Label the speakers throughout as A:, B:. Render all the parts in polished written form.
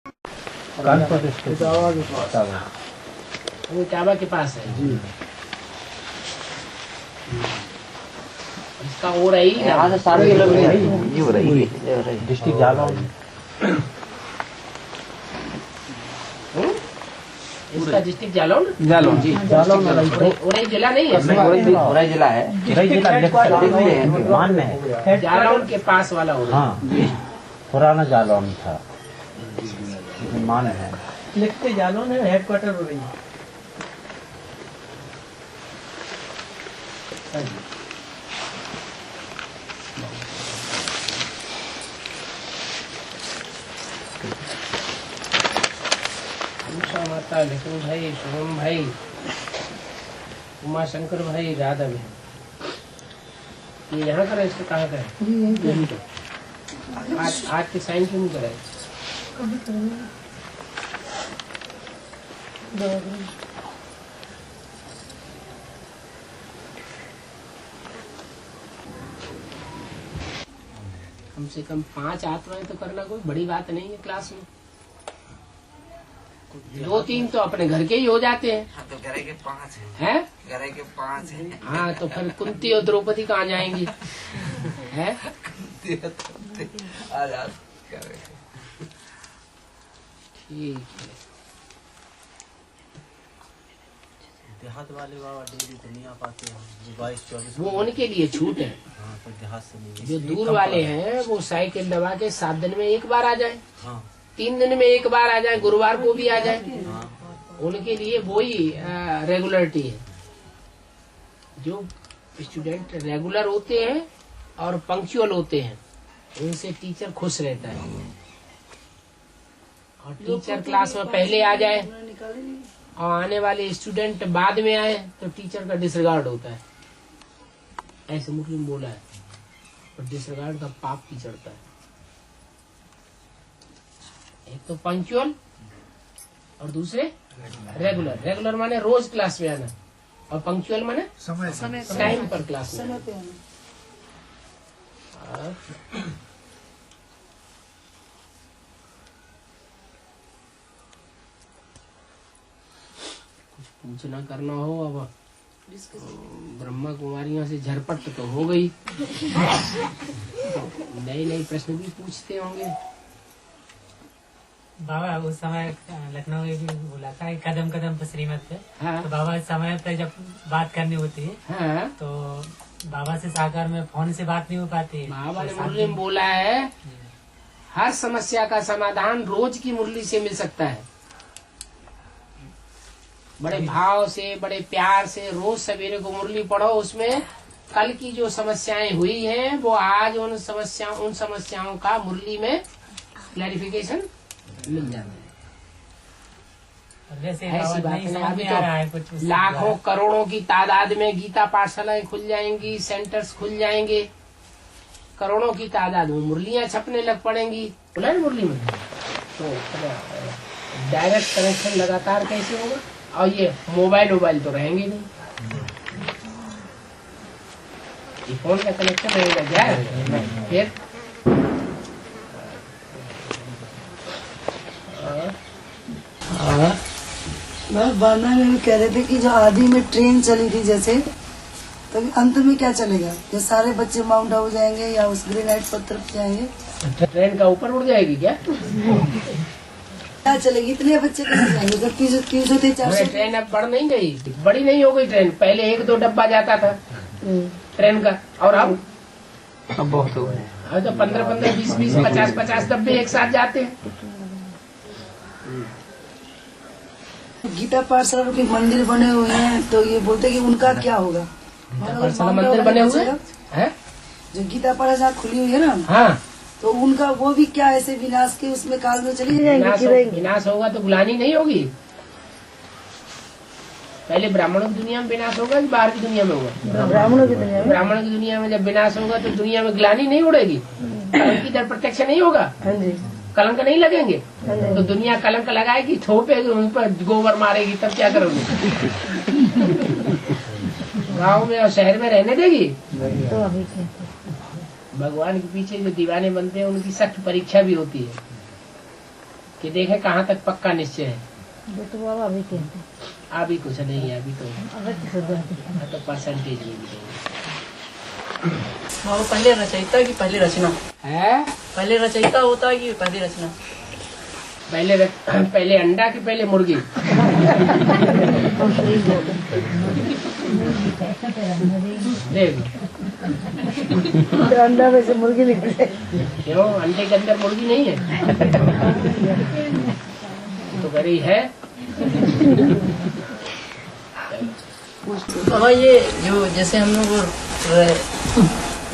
A: Kanpur district
B: वो इटावा के पास है जी। इसका हो रही है सारे
A: डिस्ट्रिक्ट जालौन।
B: इसका डिस्ट्रिक्ट जालौन
A: जालौन जी। जालौन
B: उरई जिला नहीं है,
C: उरई जिला है।
A: उरई जिला मान में है।
B: जालौन के पास वाला हो रहा
A: हाँ, पुराना जालौन था, मान है।
D: लिखते जालौन है, हेडक्वार्टर उरई।
B: माता लक्ष्मण भाई, शुभम भाई, उमा शंकर भाई, राधा भाई, ये यहाँ का है, इसको कहाँ का है? आज के साइन क्यों नहीं कराए? कम से कम 5 आत्माएं तो करना कोई बड़ी बात नहीं है क्लास में। 2-3 तो अपने घर के ही हो जाते हैं।
C: हाँ, तो घर के 5
B: हैं?
C: घर के 5 हैं।
B: हाँ, तो फिर कुंती और द्रौपदी कहाँ जाएंगी? हैं? ठीक है।
A: देहात वाले बाबा डेली तो नहीं आ पाते हैं, 22-24
B: वो उनके लिए छूट है।
A: हाँ, तो देहात से नहीं।
B: जो दूर वाले हैं वो साइकिल दबा के 7 दिन में एक बार आ जाए,
A: हाँ
B: 3 दिन में एक बार आ जाए, गुरुवार को भी आ जाए,
A: हाँ।
B: उनके लिए वही रेगुलरिटी है। जो स्टूडेंट रेगुलर होते हैं और पंक्चुअल होते हैं, उनसे टीचर खुश रहता है। और टीचर क्लास में पहले आ जाए और आने वाले स्टूडेंट बाद में आए तो टीचर का डिसरिगार्ड होता है। ऐसे मुस्लिम बोला है, और डिसरिगार्ड का पाप भी चढ़ता है। एक तो पंक्चुअल और दूसरे रेगुलर। रेगुलर माने रोज क्लास में आना, और पंक्चुअल माने समय टाइम पर क्लास में आना। कुछ पूछना करना हो अब ब्रह्मा कुमारियों से झरपट तो हो गई, नए नए प्रश्न भी पूछते होंगे।
D: बाबा उस समय लखनऊ में भी बोला था कदम कदम पर श्रीमत पे।
B: हाँ।
D: तो बाबा समय पे जब बात करनी होती है
B: हाँ।
D: तो बाबा से साकार में फोन से बात नहीं हो पाती।
B: बाबा ने मुरली में बोला है, हर समस्या का समाधान रोज की मुरली से मिल सकता है। बड़े भाव से, बड़े प्यार से रोज सवेरे को मुरली पढ़ो, उसमें कल की जो समस्याएं हुई हैं वो आज उन समस्याओं का मुरली में क्लैरिफिकेशन मिल जाता है।
D: वैसे
B: ऐसी बात नहीं। अभी
D: आ रहा है कुछ
B: तो लाखों करोड़ों की तादाद में गीता पाठशालाएं खुल जाएंगी, सेंटर्स खुल जाएंगे, करोड़ों की तादाद में मुरलियां छपने लग पड़ेंगी। बोला है मुरली में तो डायरेक्ट कनेक्शन लगातार कैसे होगा? और ये मोबाइल तो रहेंगे नहीं, ये फोन का कनेक्शन रहेगा क्या? फिर
E: बस बारना में भी कह रहे थे कि जो आदि में ट्रेन चली थी जैसे, तभी अंत में क्या चलेगा? जो सारे बच्चे माउंट आबू जाएंगे या उस ग्रेनाइट पर तरफ जाएंगे?
B: ट्रेन का ऊपर उड़ जाएगी क्या?
E: क्या चलेगी? इतने बच्चे कैसे जाएंगे? जब 300 थे 400।
B: ट्रेन अब बढ़ नहीं गई, बड़ी नहीं हो गई ट्रेन। पहले 1-2 डब्बा जाता था ट्रेन का, और अब
C: बहुत हो गए।
B: अब तो 15-15, 20-20, 50-50 डब्बे एक साथ जाते हैं।
E: गीता पाठशाला के मंदिर बने हुए हैं, तो ये बोलते कि उनका क्या होगा?
B: मंदिर बने हुए हैं
E: जो गीता पाठशाला खुली हुई है ना,
B: हाँ,
E: तो उनका वो भी क्या ऐसे विनाश के उसमें काल में चली जाएंगे?
B: विनाश होगा तो ग्लानि नहीं होगी? पहले ब्राह्मणों की दुनिया में विनाश होगा कि बाहर की दुनिया में होगा?
E: ब्राह्मणों की दुनिया में।
B: ब्राह्मणों की दुनिया में जब विनाश होगा तो दुनिया में ग्लानि नहीं उड़ेगी, कलंक इधर प्रत्यक्ष नहीं होगा, कलंक नहीं लगेंगे, तो दुनिया कलंक लगाएगी, थोपेगी, उन पर गोबर मारेगी, तब क्या करोगे? गांव में और शहर में रहने देगी? भगवान के पीछे जो दीवाने बनते हैं उनकी सख्त परीक्षा भी होती है कि देखें कहाँ तक पक्का निश्चय है।
F: तो बाबा अभी कहते
B: अभी कुछ नहीं है, अभी तो परसेंटेज नहीं मिलेंगे।
G: वो पहले रचयिता की पहले रचना
B: है,
G: पहले रचयिता होता है कि पहले रचना?
B: पहले अंडा की पहले मुर्गी? देख
E: अंडा में से मुर्गी निकली।
B: क्यों, अंडे के अंदर मुर्गी नहीं है? तो कह रही है।
G: बाबा ये जो जैसे हम लोग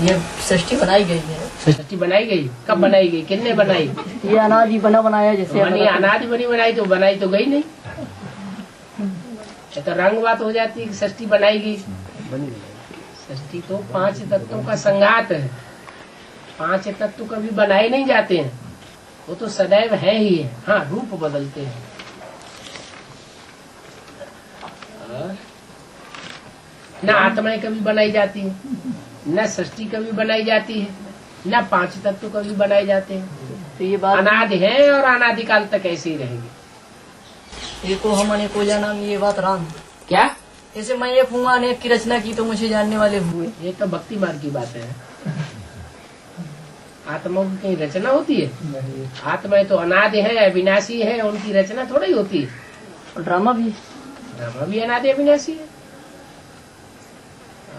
G: ये सृष्टि बनाई गई है,
B: सृष्टि बनाई गई, कब बनाई गई, किसने बनाई?
G: ये अनादि बना बनाया जैसे
B: अनादि बनी बनाई, तो बनाई तो गई नहीं। तो रंग बात हो जाती है कि सृष्टि बनाई गई। सृष्टि तो 5 तत्वों का संघात है। 5 तत्व कभी बनाए नहीं जाते हैं, वो तो सदैव है ही है। हाँ, रूप बदलते हैं। न आत्माएं कभी बनाई जाती है, न सृष्टि कभी बनाई जाती है, न 5 तत्व कभी बनाए जाते हैं।
G: तो ये बात
B: अनादि है और अनादिकाल तक ऐसे ही रहेंगे।
G: एको हम अनेको जाना, ये बात राम।
B: क्या?
G: जैसे मैं एक हूँ, अनेक की रचना की तो मुझे जानने वाले हुए।
B: ये तो भक्ति मार्ग की बात है। आत्माओं की कहीं रचना होती है? आत्माएं तो अनादि है, अविनाशी है, उनकी रचना थोड़ा ही होती है।
G: और ड्रामा भी
B: अनादि अविनाशी है।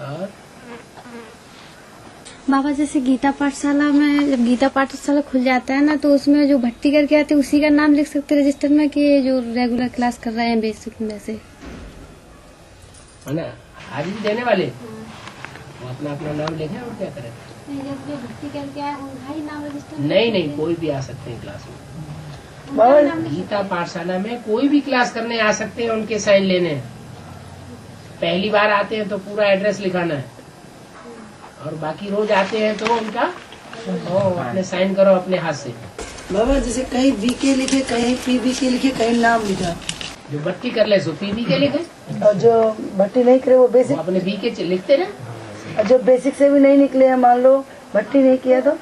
B: और
H: बाबा जैसे गीता पाठशाला में, जब गीता पाठशाला खुल जाता है ना, तो उसमें जो भर्ती करके आते हैं उसी का नाम लिख सकते हैं रजिस्टर में, कि जो रेगुलर क्लास कर रहे हैं बेसिक में से?
B: है ना, हाजिरी देने वाले वो अपना अपना नाम लिखे और क्या करें।
H: जब जो भर्ती करके आए उनका ही नाम रजिस्टर में?
B: नहीं, कोई भी आ सकते हैं क्लास में। गीता पाठशाला में कोई भी क्लास करने आ सकते हैं, उनके साइन लेने हैं। पहली बार आते हैं तो पूरा एड्रेस लिखाना है, और बाकी रोज आते हैं तो उनका अपने साइन करो अपने हाथ से।
E: बाबा जैसे कहीं बीके लिखे, कहीं पीबीके लिखे, कहीं नाम लिखा।
B: जो भट्टी कर ले सो पीबी के लिखे,
E: और जो भट्टी नहीं करे वो बेसिक,
B: अपने बी के लिखते रहे।
E: और जो बेसिक से भी नहीं निकले हैं, मान लो भट्टी नहीं किया तो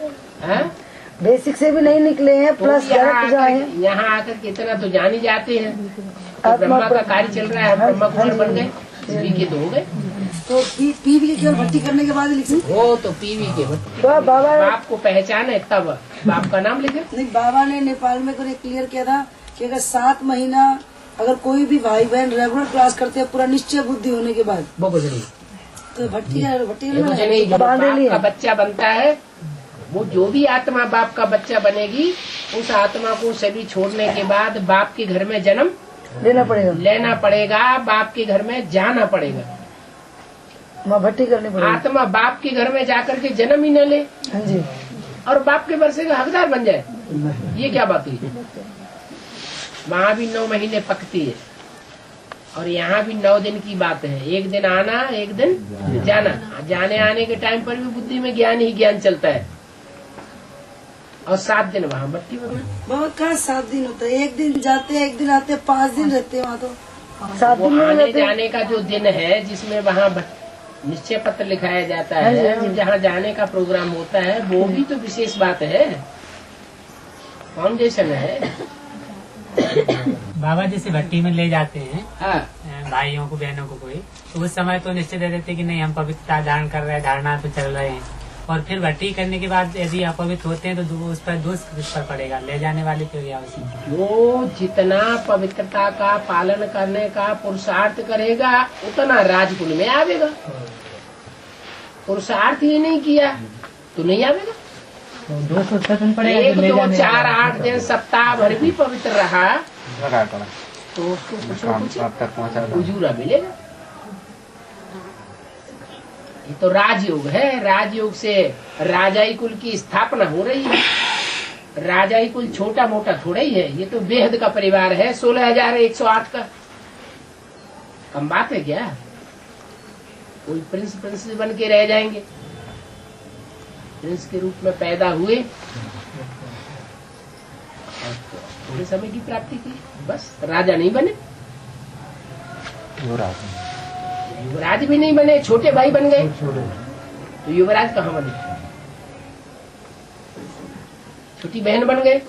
E: बेसिक से भी नहीं निकले हैं, प्लस डायरेक्ट जाए।
B: यहाँ आकर कितना तो जान ही जाते हैं तो ब्रह्मा का कार्य चल रहा है, ब्रह्मा कुमार बन गए, बी के तो हो गए।
E: तो पीवी के केवल भट्टी करने के बाद लिखे
B: वो तो पीवी के
E: बाबा
B: बाप को पहचान है तब बाप का नाम लिखे।
E: नहीं, बाबा ने नेपाल में क्लियर किया था कि अगर 7 महीना अगर कोई भी भाई बहन रेगुलर क्लास करते हैं पूरा निश्चय बुद्धि होने के बाद,
B: वो कुछ नहीं,
E: तो भट्टी
B: जो बाप का बच्चा बनता है, वो जो भी आत्मा बाप का बच्चा बनेगी, उस आत्मा को सभी छोड़ने के बाद बाप के घर में जन्म लेना पड़ेगा, बाप के घर में जाना पड़ेगा।
E: माँ भट्टी करनी पड़ेगी।
B: आत्मा बाप के घर में जाकर के जन्म ही न ले,
E: हाँ जी,
B: और बाप के वर्षे का हकदार बन जाए, ये क्या बात हुई? वहाँ भी 9 महीने पकती है, और यहाँ भी 9 दिन की बात है। एक दिन आना, एक दिन जाना। जाने आने के टाइम पर भी बुद्धि में ज्ञान ही ज्ञान चलता है, और 7 दिन वहाँ भट्टी बनना।
E: बाबा कहाँ 7 दिन होता है? एक दिन जाते हैं, एक दिन आते हैं, 5 दिन रहते हैं वहाँ। तो 7 दिन में
B: आने जाने का जो दिन है, जिसमें वहाँ निश्चय पत्र लिखाया जाता है, और जहाँ जाने का प्रोग्राम होता है, वो भी तो विशेष बात है, फाउंडेशन है।
D: बाबा जैसे भट्टी में ले जाते हैं
B: हाँ,
D: भाइयों को बहनों को कोई, तो उस समय तो निश्चय दे देते कि नहीं हम पवित्रता धारण कर रहे हैं, धारणा पे चल रहे हैं, और फिर भट्टी करने के बाद यदि अपवित्र होते हैं तो उस पर दोष किस पर पड़ेगा, ले जाने वाले पे या उसी?
B: वो जितना पवित्रता का पालन करने का पुरुषार्थ करेगा उतना राजकुल में आवेगा। पुरुषार्थ ही नहीं किया तो नहीं आवेगा। 1, 2, 4, 8 दिन सप्ताह भर भी पवित्र रहा तो उसको कुछ उजूरा मिलेगा। ये तो राजयोग है। राजयोग से राजाई कुल की स्थापना हो रही है। राजाई कुल छोटा मोटा थोड़ा ही है, ये तो बेहद का परिवार है। 16,108 का कम बात है क्या? कोई प्रिंस बन के रह जाएंगे, प्रिंस के रूप में पैदा हुए, थोड़े समय की प्राप्ति की, बस राजा नहीं बने, युवराज भी नहीं बने, छोटे भाई बन गए तो युवराज कहाँ बने? छोटी बहन बन गए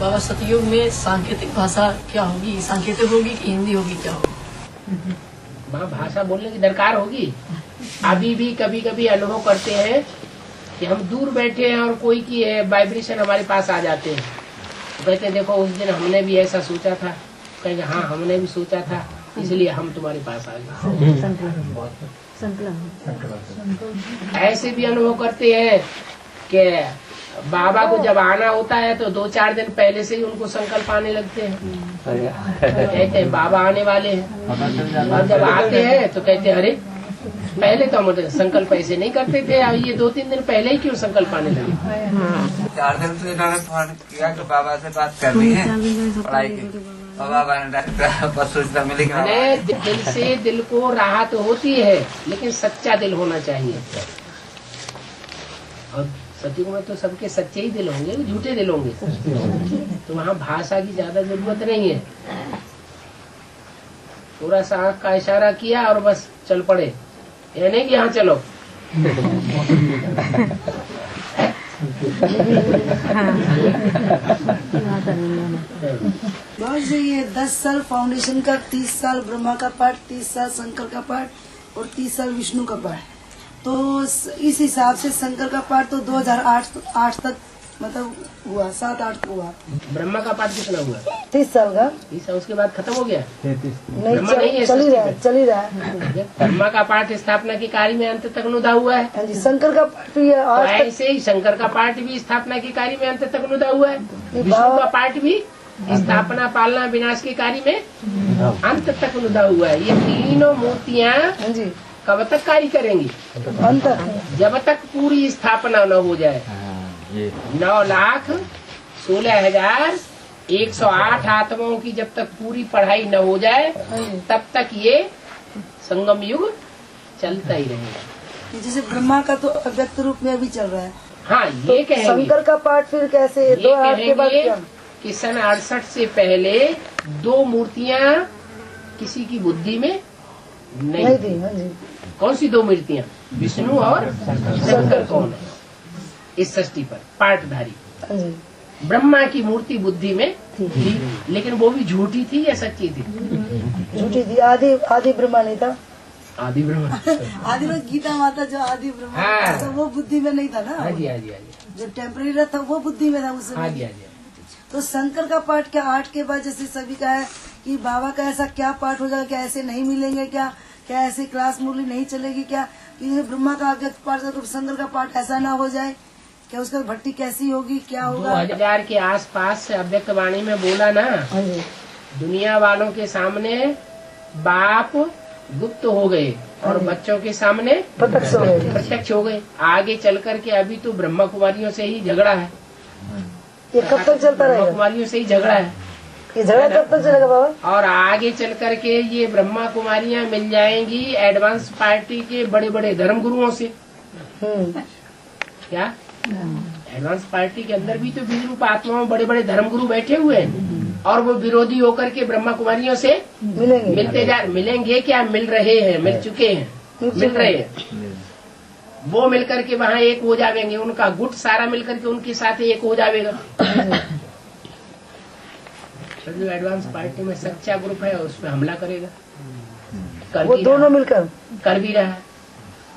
G: बाबा सतयुग में सांकेतिक भाषा क्या होगी? सांकेतिक होगी कि हिंदी होगी, क्या होगी?
B: वहाँ भाषा बोलने की दरकार होगी। अभी भी कभी कभी अनुभव करते हैं कि हम दूर बैठे हैं और कोई की वाइब्रेशन हमारे पास आ जाते हैं, तो कहते हैं देखो उस दिन हमने भी ऐसा सोचा था। कहेंगे हाँ हमने भी सोचा था, इसलिए हम तुम्हारे पास आ गए। ऐसे भी अनुभव करते हैं कि बाबा को जब आना होता है तो 2-4 दिन पहले से ही उनको संकल्प आने लगते हैं। कहते हैं बाबा आने वाले हैं, और जब आते हैं तो कहते हैं अरे पहले तो हम संकल्प ऐसे नहीं करते थे, अब ये 2-3 दिन पहले ही क्यों संकल्प आने लगे?
C: 4 दिन से इन्होंने फोन किया कि बाबा से बात करनी है पढ़ाई की, और बाबा ने डॉक्टर बस सूचना मिली कि
B: दिल से दिल को राहत होती है, लेकिन सच्चा दिल होना चाहिए। और सतयुग में तो सबके सच्चे ही दिल होंगे, झूठे दिल होंगे, तो वहाँ भाषा की ज्यादा जरूरत नहीं है। थोड़ा सा आँख का इशारा किया और बस चल पड़े, ये नहीं कि यहाँ चलो।
E: बस ये 10 साल फाउंडेशन का, 30 साल ब्रह्मा का पाठ, 30 साल शंकर का पाठ और 30 साल विष्णु का पाठ। तो इस हिसाब से शंकर का पाठ तो 2008 तक मतलब हुआ, 7-8 हुआ।
B: ब्रह्मा का पाठ कितना हुआ?
E: 30 साल का।
B: 30 साल उसके बाद खत्म हो गया?
E: नहीं, चल ही रहा है।
B: ब्रह्मा का पाठ स्थापना की कार्य में अंत तक नुदा हुआ है।
E: हाँ जी, शंकर का पाठ भी है।
B: तो ऐसे ही शंकर का पाठ भी स्थापना की कार्य में अंत तक नुदा हुआ है। विष्णु का पाठ भी स्थापना पालना विनाश की कार्य में अंत तक नुदा हुआ है। ये तीनों मूर्तियाँ कब तक कार्य करेंगी?
E: अंत,
B: जब तक पूरी स्थापना न हो जाए। 9,16,108 आत्माओं की जब तक पूरी पढ़ाई न हो जाए तब तक ये संगम युग चलता ही रहेगा।
E: जैसे ब्रह्मा का तो अव्यक्त रूप में अभी चल रहा है।
B: हाँ, ये कहेंगे
E: शंकर का पाठ फिर कैसे?
B: ये
E: 2008 के बाद क्या?
B: कि सन 68 से पहले 2 मूर्तियाँ किसी की बुद्धि में नहीं थी।
E: हाँ जी।
B: कौन सी 2 मूर्तियाँ? विष्णु और शंकर कौन है इस सृष्टि पर पाठधारी?
E: हाँ जी।
B: ब्रह्मा की मूर्ति बुद्धि में थी, लेकिन वो भी झूठी थी या सच्ची थी?
E: झूठी थी। आदि ब्रह्मा नहीं था।
B: आदि ब्रह्मा
E: आदि में गीता माता जो आदि ब्रह्मा
B: हाँ।
E: तो वो बुद्धि में नहीं था ना।
B: हाँ जी, हाँ जी, हाँ जी,
E: जो टेम्परेरी था वो बुद्धि में था उस
B: हाँ
E: समय।
B: जी, हाँ जी।
E: तो शंकर का पाठ क्या 8 के बाद जैसे सभी का है कि बाबा का ऐसा क्या पाठ हो जाएगा? क्या ऐसे नहीं मिलेंगे? क्या ऐसे क्लास मुरली नहीं चलेगी? क्या कि ब्रह्मा का अव्यक्त पाठ तो शंकर का पाठ ऐसा ना हो जाए? क्या उसका भट्टी कैसी होगी? क्या होगा?
B: 2000 के आसपास से अव्यक्त वाणी में बोला ना, दुनिया वालों के सामने बाप गुप्त हो गए और बच्चों के सामने प्रत्यक्ष हो गए। आगे चल करके अभी तो ब्रह्मा कुमारियों से ही झगड़ा है।
E: ये कब तक चलता
B: ब्रह्मा
E: रहेगा?
B: कुमारियों से ही झगड़ा है।
E: ये झगड़ा कब तक चलेगा बाबा?
B: और आगे चल करके ये ब्रह्मा कुमारियां मिल जाएंगी एडवांस पार्टी के बड़े बड़े धर्म गुरुओं से। क्या एडवांस पार्टी के अंदर भी तो बीज रूप आत्माओं बड़े बड़े धर्म गुरु बैठे हुए हैं, और वो विरोधी होकर के ब्रह्मा कुमारियों से मिलेंगे क्या? मिल रहे हैं, मिल चुके हैं, मिल रहे हैं। वो मिलकर के वहाँ एक हो जाएंगे, उनका गुट सारा मिलकर के उनके साथ एक हो जाएगा। जो एडवांस पार्टी में सच्चा ग्रुप है उस पर हमला करेगा।
E: वो दोनों मिलकर
B: कर भी रहा है।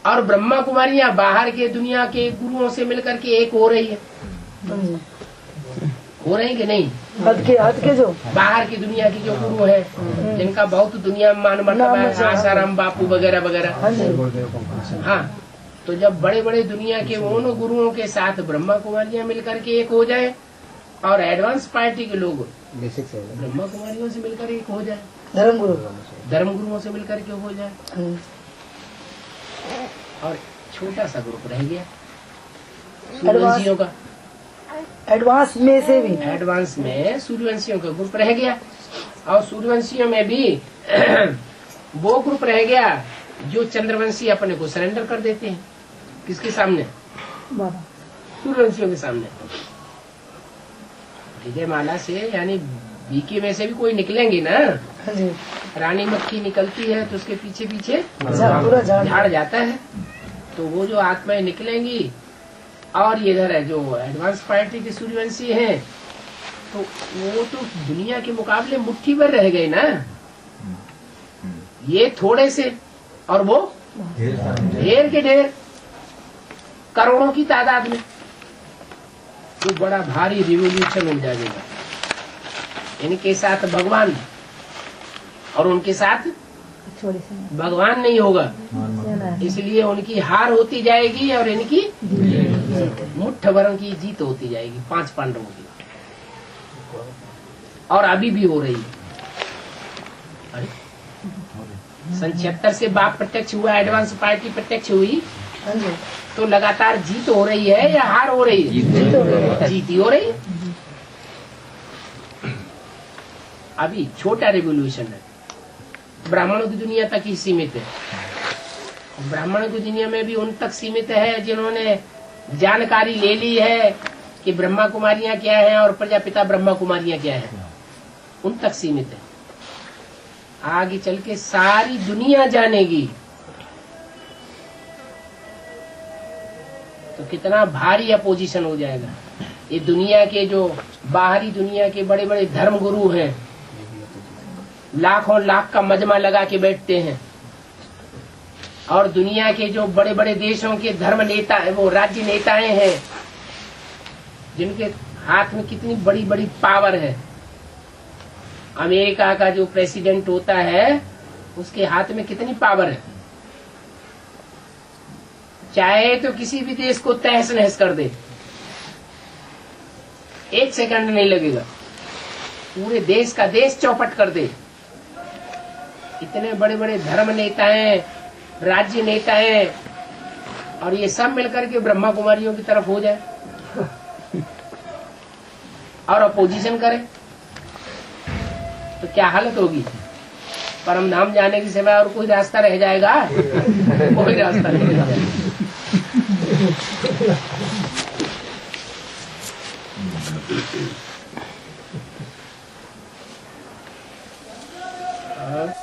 B: और ब्रह्मा कुमारियां बाहर के दुनिया के गुरुओं से मिलकर के एक हो रही है। हो रही कि नहीं?
E: हद के जो
B: बाहर की दुनिया की जो गुरु है, जिनका बहुत दुनिया में मान मर्तबा है, आसाराम बापू वगैरह वगैरह। हाँ, तो जब बड़े बड़े दुनिया के उन गुरुओं के साथ ब्रह्मा कुमारियां मिलकर के एक हो जाए और एडवांस पार्टी के लोग ब्रह्मा कुमारियों से मिलकर एक हो जाए, धर्म गुरुओं से मिलकर के हो जाए, और छोटा सा ग्रुप रह गया सूर्यवंशियों का।
E: एडवांस में से भी
B: एडवांस में सूर्यवंशियों का ग्रुप रह गया, और सूर्यवंशियों में भी वो ग्रुप रह गया जो चंद्रवंशी अपने को सरेंडर कर देते हैं। किसके सामने? सूर्यवंशियों के सामने। विजय माला से यानी बीके में से भी कोई निकलेंगे ना। रानी मक्खी निकलती है तो उसके पीछे पीछे झाड़ जाता है, तो वो जो आत्माएं निकलेंगी और ये इधर है जो एडवांस पार्टी के सूर्यवंशी हैं, तो वो तो दुनिया के मुकाबले मुट्ठी भर रह गए ना, ये थोड़े से और वो ढेर के ढेर, करोड़ों की तादाद में। तो बड़ा भारी रिवोल्यूशन हो जाएगा। इनके साथ भगवान और उनके साथ भगवान नहीं होगा, इसलिए उनकी हार होती जाएगी और इनकी मुट्ठ भर की जीत होती जाएगी 5 पांडवों की। और अभी भी हो रही है। सन 76 से बाप प्रत्यक्ष हुआ, एडवांस पार्टी प्रत्यक्ष हुई, तो लगातार जीत हो रही है या हार हो रही है? जीत ही हो रही है। अभी छोटा रेवोल्यूशन है, ब्राह्मणों की दुनिया तक ही सीमित है। ब्राह्मणों की दुनिया में भी उन तक सीमित है जिन्होंने जानकारी ले ली है कि ब्रह्मा कुमारियां क्या है और प्रजापिता ब्रह्मा कुमारियां क्या है, उन तक सीमित है। आगे चल के सारी दुनिया जानेगी तो कितना भारी अपोजिशन हो जाएगा। ये दुनिया के जो बाहरी दुनिया के बड़े बड़े धर्म गुरु हैं, लाखों लाख का मजमा लगा के बैठते हैं, और दुनिया के जो बड़े बड़े देशों के धर्म नेता, वो राज्य नेताएं हैं, जिनके हाथ में कितनी बड़ी बड़ी पावर है। अमेरिका का जो प्रेसिडेंट होता है, उसके हाथ में कितनी पावर है, चाहे तो किसी भी देश को तहस नहस कर दे, 1 सेकंड नहीं लगेगा, पूरे देश का देश चौपट कर दे। इतने बड़े बड़े धर्म नेताएं, राज्य नेताएं, और ये सब मिलकर के ब्रह्मा कुमारियों की तरफ हो जाए और अपोजिशन करे तो क्या हालत होगी? परम धाम जाने की सिवाय और कोई रास्ता रह जाएगा? कोई रास्ता नहीं रह जाएगा।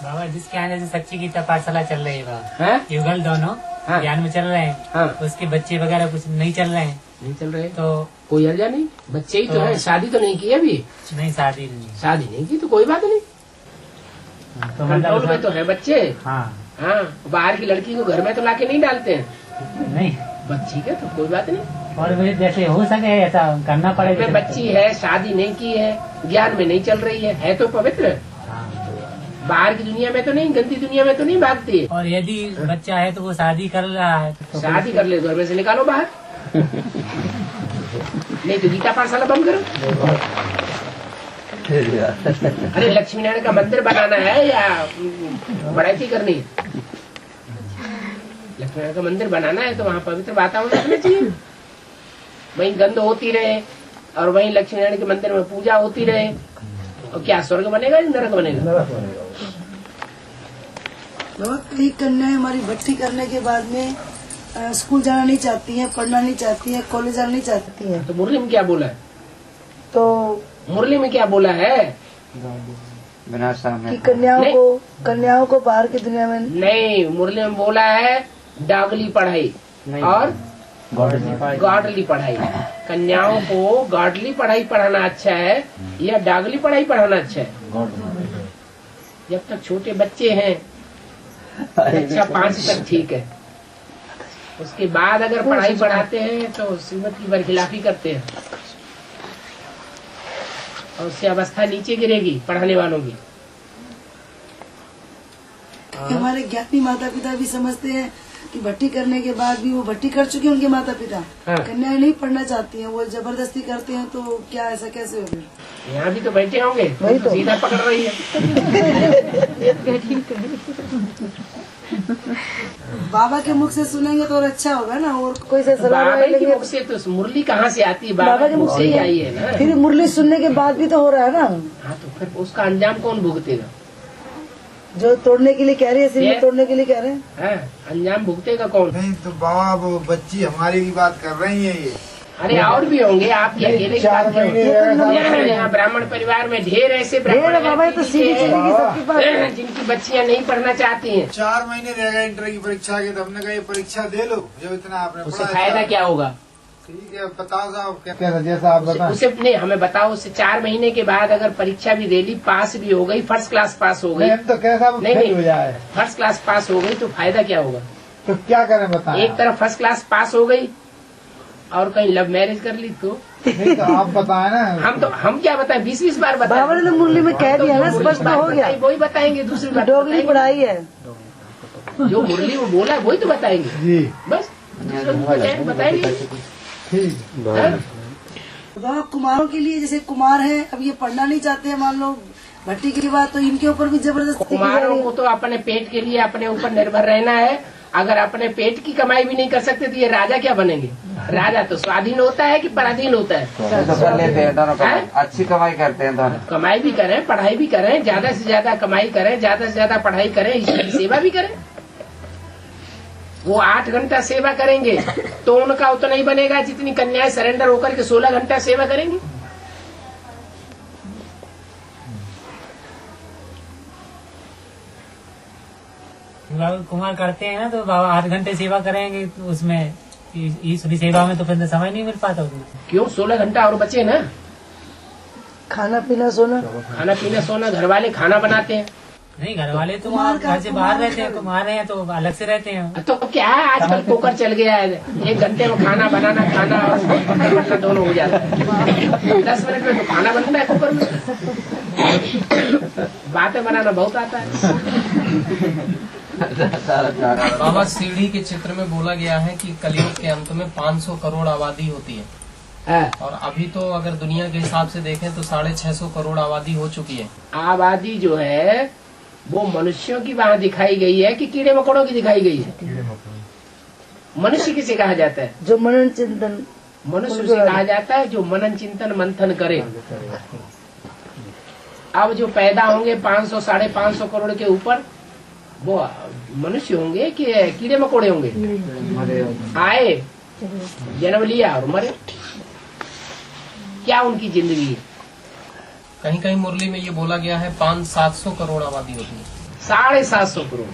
D: बाबा जिसके यहाँ जैसे सच्ची गीता पाठशाला चल रही है बाबा,
B: हैं?
D: युगल दोनों
B: हाँ।
D: ज्ञान में चल रहे हैं,
B: हाँ।
D: उसके बच्चे वगैरह कुछ नहीं चल रहे हैं,
B: नहीं चल रहे
D: तो
B: कोई हर्जा नहीं, बच्चे ही तो है, शादी तो नहीं की अभी,
D: नहीं शादी नहीं।
B: शादी नहीं की तो कोई बात नहीं,
D: तो
B: कंट्रोल में तो है बच्चे।
D: हाँ
B: हाँ, बाहर की लड़की को घर में तो लाके नहीं डालते हैं,
D: नहीं,
B: बच्ची के तो कोई बात नहीं।
D: और मुझे जैसे हो सके ऐसा करना पड़ेगा।
B: में बच्ची है, शादी नहीं की है, ज्ञान में नहीं चल रही है तो पवित्र। बाहर की दुनिया में तो नहीं, गंदी दुनिया में तो नहीं भागती।
D: और यदि बच्चा है तो वो शादी कर रहा है तो
B: शादी कर ले, घर में से निकालो बाहर, नहीं तो गीता पाठशाला बंद करो। अरे लक्ष्मी नारायण का मंदिर बनाना है या बढ़ाई करनी है? लक्ष्मी नारायण का मंदिर बनाना है तो वहाँ पवित्र वातावरण रखना चाहिए, वहीं गंध होती रहे और वहीं लक्ष्मी नारायण के मंदिर में पूजा होती रहे, और क्या स्वर्ग बनेगा या नरक बनेगा?
E: कई कन्याएं हमारी भट्टी करने के बाद में स्कूल जाना नहीं चाहती हैं, पढ़ना नहीं चाहती हैं, कॉलेज जाना नहीं चाहती हैं।
B: तो मुरली में क्या बोला है?
E: तो
B: मुरली में क्या बोला है?
E: कि कन्याओं को बाहर की दुनिया में
B: नहीं, मुरली में बोला है डागली पढ़ाई और गॉडली पढ़ाई। कन्याओं को गॉडली पढ़ाई पढ़ाना अच्छा है या डागली पढ़ाई पढ़ाना अच्छा है? जब तक छोटे बच्चे हैं कक्षा 5 तक ठीक है, उसके बाद अगर पढ़ाई पढ़ाते हैं तो श्रीमत की बरखिलाफी करते हैं और उससे अवस्था नीचे गिरेगी पढ़ाने वालों की।
E: हमारे ज्ञानी माता पिता भी समझते हैं कि भट्टी करने के बाद भी वो भट्टी कर चुके हैं उनके माता पिता,
B: हाँ।
E: कन्याएं नहीं पढ़ना चाहती हैं, वो जबरदस्ती करते हैं, तो क्या ऐसा कैसे होगा?
B: यहाँ भी तो बैठे होंगे, तो सीधा पकड़ रही है।
E: बाबा के मुख से सुनेंगे तो और अच्छा होगा ना, और कोई से सलाह
B: बाबा के
E: लेंगे।
B: मुख से तो मुरली कहाँ से आती है? बाबा के मुख से ही आई है ना।
E: फिर मुरली सुनने के बाद भी तो हो रहा है ना।
B: हाँ, तो फिर उसका अंजाम कौन भुगतेगा?
E: जो तोड़ने के लिए कह रही है, सिर
B: ये?
E: में तोड़ने के लिए कह रहे हैं।
B: हाँ, अंजाम भुगतेगा कौन?
I: नहीं तो बाबा वो बच्ची हमारी की बात कर रही है ये।
B: अरे और भी होंगे, आपके अकेले की बात क्यों? यहाँ ब्राह्मण परिवार में ढेर ऐसे ब्राह्मण
E: बाबा ये तो सीधी चलेगी सबके पास।
B: हैं जिनकी बच्चियाँ नहीं पढ़ना चाहती हैं।
I: 4 महीने रह गए इंटर की परीक्षा के, तो हमने कहा ये परीक्षा दे लो, जब इतना आपने
B: उससे
I: पढ़ा
B: फायदा
I: है।
B: क्या होगा?
I: ठीक है, बताओ साहब क्या जैसा आप बताएं।
B: उसे नहीं हमें बताओ, उससे 4 महीने के बाद अगर परीक्षा भी दे ली, पास भी हो गई, फर्स्ट क्लास पास हो गई,
I: तो कैसा
B: नहीं
I: हो जाए,
B: फर्स्ट क्लास पास हो गई तो फायदा क्या होगा?
I: तो क्या करें बताएं।
B: एक तरफ फर्स्ट क्लास पास हो गई और कहीं लव मैरिज कर ली तो
I: नहीं तो आप बताएं ना।
B: हम क्या बताएं, 20-20 बार बताएं।
E: बाबा ने मुरली में कह दिया ना, स्पष्ट हो गया,
B: वही बताएंगे, दूसरी बात
E: डोगरी पढ़ाई है,
B: जो मुरली में बोला वही तो बताएंगे
I: जी,
B: बस बताएंगे।
I: ठीक
E: बाबा कुमारों के लिए, जैसे कुमार है, अब ये पढ़ना नहीं चाहते हैं, मान लो भट्टी की बात, तो इनके ऊपर भी जबरदस्ती की जा रही
B: कुमारों
E: है।
B: को तो अपने पेट के लिए अपने ऊपर निर्भर रहना है। अगर अपने पेट की कमाई भी नहीं कर सकते तो ये राजा क्या बनेंगे? राजा तो स्वाधीन होता है कि पराधीन होता है?
C: तो कर लेते हैं दोनों, अच्छी कमाई करते हैं दोनों।
B: कमाई भी करें, पढ़ाई भी करें, ज्यादा से ज्यादा कमाई करें, ज्यादा से ज्यादा पढ़ाई करें, ईश्वर की सेवा भी करें। वो 8 घंटा सेवा करेंगे तो उनका उतना ही बनेगा जितनी कन्याएं सरेंडर होकर के 16 घंटा सेवा करेंगी।
D: कुमार करते हैं ना तो बाबा 8 घंटे सेवा करेंगे, तो उसमें ईश्वरी सेवा में तो फिर समय नहीं मिल पाता उसमें।
B: क्यों? 16 घंटा और बचे ना,
E: खाना पीना सोना,
B: खाना पीना सोना, घर वाले खाना बनाते हैं।
D: नहीं, घर वाले तो घर से बाहर रहते हैं, कुमार हैं तो अलग से रहते हैं।
B: तो क्या है, आजकल कुकर चल गया है, 1 घंटे में खाना बनाना, खाना और दोनों हो जाता है। 10 मिनट में तो खाना बनता है कुकर में। बातें बनाना बहुत आता है।
J: बाबा सीढ़ी के चित्र में बोला गया है कि कलयुग के अंत में 500 करोड़ आबादी होती है, और अभी तो अगर दुनिया के हिसाब से देखें तो 650 करोड़ आबादी हो चुकी है।
B: आबादी जो है वो मनुष्यों की वहाँ दिखाई गई है कि कीड़े मकोड़ों की दिखाई गई है? मनुष्य किसे कहा जाता है?
E: जो मनन चिंतन,
B: मनुष्य से कहा जाता है जो मनन चिंतन मंथन करे। अब जो पैदा होंगे 500 550 करोड़ के ऊपर, वो मनुष्य होंगे कि कीड़े मकोड़े होंगे? आए, जन्म लिया और मरे, क्या उनकी जिंदगी है?
J: कहीं कहीं मुरली में ये बोला गया है 500-700 करोड़ आबादी होती है।
B: 750 करोड़,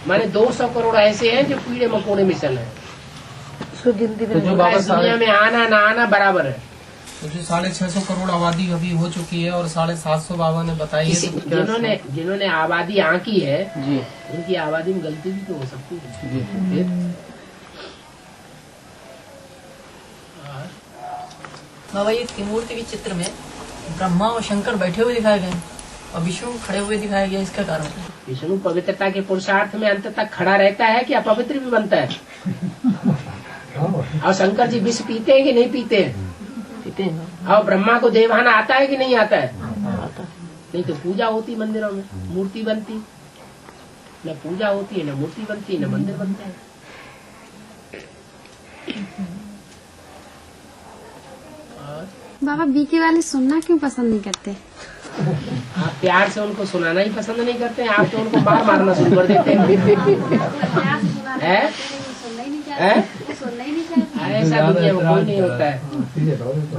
B: माने 200 करोड़ ऐसे हैं जो कीड़े मकोड़े में चल रहे हैं।
E: उसको गिनती
J: तो जो बाबा
B: दुनिया में आना ना आना बराबर है।
J: तो जो 650 करोड़ आबादी अभी हो चुकी है और 750 बाबा ने बताई है, तो
B: जिन्होंने आबादी आंकी है जी, उनकी आबादी में गलती भी तो हो सकती है।
G: बाबा ये त्रिमूर्ति के चित्र में ब्रह्मा और शंकर बैठे हुए दिखाए गए और विष्णु खड़े हुए दिखाया गया, इसका कारण?
B: विष्णु पवित्रता के पुरुषार्थ में अंत तक खड़ा रहता है कि अपवित्र भी बनता है। और शंकर जी विष पीते हैं कि नहीं पीते हैं?
G: पीते हैं।
B: और ब्रह्मा को देवहाना आता है कि नहीं आता है? नहीं तो पूजा होती मंदिरों में, मूर्ति बनती, न पूजा होती है, न मूर्ति बनती है, न मंदिर बनता है।
H: बाबा बीके वाले सुनना क्यों पसंद नहीं करते?
B: आप प्यार से उनको सुनाना ही पसंद नहीं करते हैं, आप तो उनको मारना शुरू कर देते हैं। ऐसा दुनिया में कोई नहीं होता है।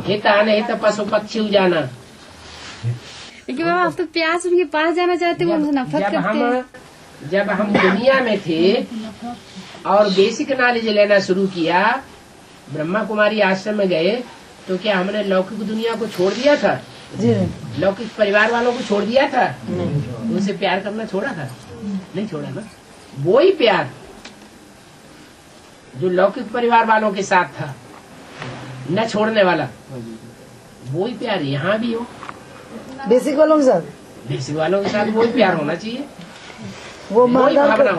B: हित आने हित पशु पक्षी उजाना।
H: लेकिन बाबा आप तो प्यार से उनके पास जाना चाहते हैं, वो नफरत करते हैं।
B: जब हम दुनिया में थे और बेसिक नॉलेज लेना शुरू किया, ब्रह्मा कुमारी आश्रम में गए, तो क्या हमने लौकिक दुनिया को छोड़ दिया था?
E: जी,
B: लौकिक परिवार वालों को छोड़ दिया था? उनसे प्यार करना छोड़ा था? नहीं छोड़ा ना। वो ही प्यार जो लौकिक परिवार वालों के साथ था, न छोड़ने वाला, वो ही प्यार यहाँ भी हो।
E: बेसिक वालों के साथ,
B: बेसिक वालों के साथ वही प्यार होना चाहिए,
E: वो
B: भावना होना।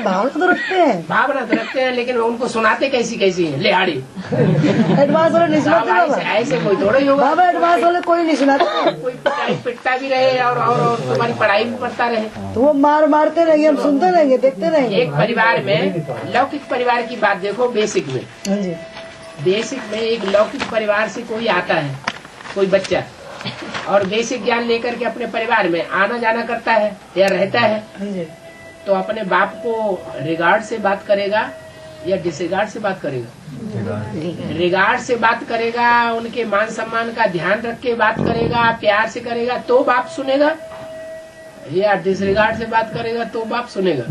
E: भावना तो रखते हैं,
B: भावना तो रखते हैं, लेकिन उनको सुनाते कैसी है? लेहाड़ी।
E: एडवांस वाले नहीं सुनाते बाबा।
B: ऐसे कोई थोड़ा ही होगा
E: बाबा, एडवांस वाले कोई नहीं सुनाते।
B: कोई पिटता भी रहे और तुम्हारी पढ़ाई भी पढ़ता रहे,
E: तो वो मारते रहेंगे, हम सुनते रहेंगे, देखते रहेंगे।
B: एक परिवार में, लौकिक परिवार की बात देखो, बेसिक में, बेसिक में एक लौकिक परिवार से कोई आता है, कोई बच्चा, और बेसिक ज्ञान लेकर के अपने परिवार में आना जाना करता है या रहता है, तो अपने बाप को रिगार्ड से बात करेगा या डिसरिगार्ड से बात करेगा? रिगार्ड से बात करेगा, उनके मान सम्मान का ध्यान रख के बात करेगा, प्यार से करेगा तो बाप सुनेगा, या डिसरिगार्ड से बात करेगा तो बाप सुनेगा?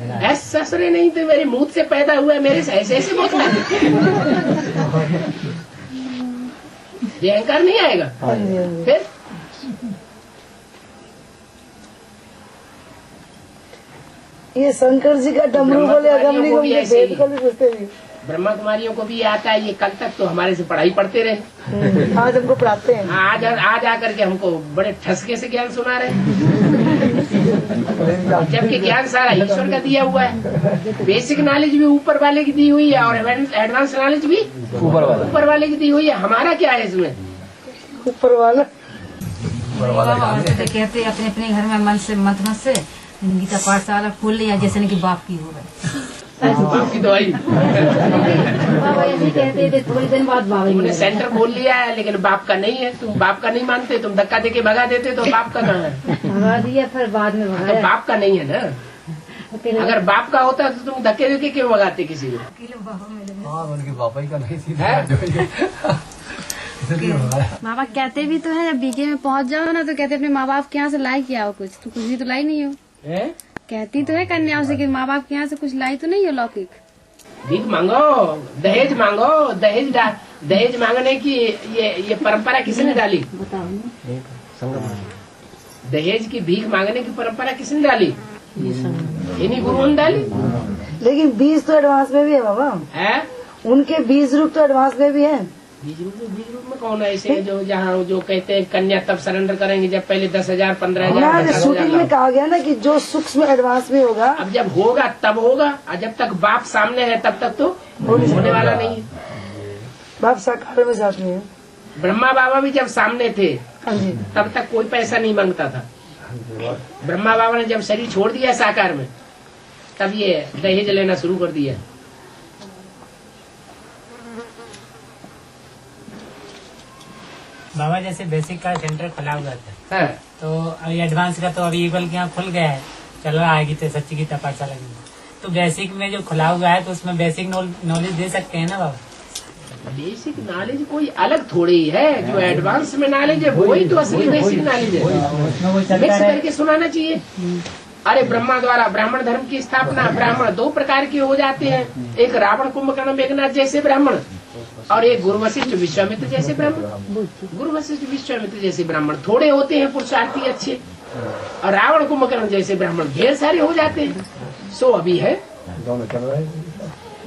B: ऐसे ससुरे नहीं तो मेरे मुंह से पैदा हुआ है, मेरे से ऐसे ऐसे बोलता है। ये अहंकार नहीं आएगा फिर।
E: ये शंकर जी का डमरू बोले अगमनी को भी भेद को भी पूछते हैं।
B: ब्रह्मा कुमारियों को भी ये आता है। ये कल तक तो हमारे से पढ़ाई पढ़ते रहे,
E: आज हमको पढ़ाते हैं।
B: आज आकर के हमको बड़े ठसके से ज्ञान सुना रहे हैं। जबकि ज्ञान सारा ईश्वर का दिया हुआ है। बेसिक नॉलेज भी ऊपर वाले की दी हुई है और एडवांस नॉलेज भी ऊपर वाले की दी हुई है। हमारा क्या है इसमें?
E: ऊपर वाला
F: कहते अपने अपने घर में मन से मत से गीता पाठशाला खोल लिया, जैसे कि बाप की हो गई।
B: बाप की दवाई
F: बाबा ऐसे कहते थे, थोड़ी दिन बाद बाबा
B: तुमने सेंटर खोल लिया है, लेकिन बाप का नहीं है। तुम बाप का नहीं मानते, तुम धक्का देके भगा देते, तो बाप का कहाँ है?
F: भगा दिया, फिर बाद में भगाया।
B: तो बाप का नहीं है ना। अगर बाप का होता तो तुम धक्के देके क्यों भगाते किसी को?
A: उनके पापा ही का नहीं थी।
H: माँ बाप कहते भी तो है, जब बीके में पहुँच जाओ ना तो कहते अपने माँ बाप के यहाँ से लाई क्या हो, कुछ तो कुछ भी तो लाई नहीं हो। कहती तो है कन्याओं से कि माँ बाप के यहाँ से कुछ लाई तो नहीं हो लौकिक।
B: भीख मांगो, दहेज मांगो, दहेज मांगने की ये परंपरा किसने डाली?
H: बताओ।
B: दहेज की भीख मांगने की परंपरा किसने डाली? इन्हीं गुरुओं ने डाली।
E: लेकिन बीज तो एडवांस में भी है बाबा।
B: है
E: उनके बीज रूप तो एडवांस में भी है।
B: बीज रूप में कौन है ऐसे जो जहाँ जो कहते हैं कन्या तब सरेंडर करेंगे जब पहले 10,000 15,000
E: शूटिंग में कहा गया ना कि जो सूक्ष्म एडवांस में होगा। अब
B: जब होगा तब होगा, और जब तक बाप सामने है तब तक तो होने वाला नहीं है।
E: बाप साकार में साथ में है।
B: ब्रह्मा बाबा भी जब सामने थे तब तक कोई पैसा नहीं मांगता था। ब्रह्मा बाबा ने जब शरीर छोड़ दिया साकार में, तब ये दहेज लेना शुरू कर दिया।
D: बाबा जैसे बेसिक का सेंटर खुला हुआ था,
B: हाँ।
D: तो अभी एडवांस का तो अभी ईगल के यहाँ खुल गया है, चल रहा है गीता सच्ची गीता पाठशाला में। तो बेसिक में जो खुला हुआ है तो उसमें बेसिक नॉलेज दे सकते हैं ना बाबा?
B: बेसिक नॉलेज कोई अलग थोड़ी है, जो एडवांस में नॉलेज है वही तो असली बेसिक नॉलेज है। मिक्स करके सुनाना चाहिए। अरे ब्रह्मा द्वारा ब्राह्मण धर्म की स्थापना, ब्राह्मण 2 प्रकार के हो जाते हैं, एक रावण कुंभकर्ण मेघनाथ जैसे ब्राह्मण और एक गुरु वशिष्ठ विश्वामित्र जैसे ब्राह्मण। गुरु वशिष्ठ विश्वामित्र जैसे ब्राह्मण थोड़े होते हैं, पुरुषार्थी अच्छे, और रावण कुंभकर्ण जैसे ब्राह्मण ढेर सारे हो जाते हैं। सो अभी है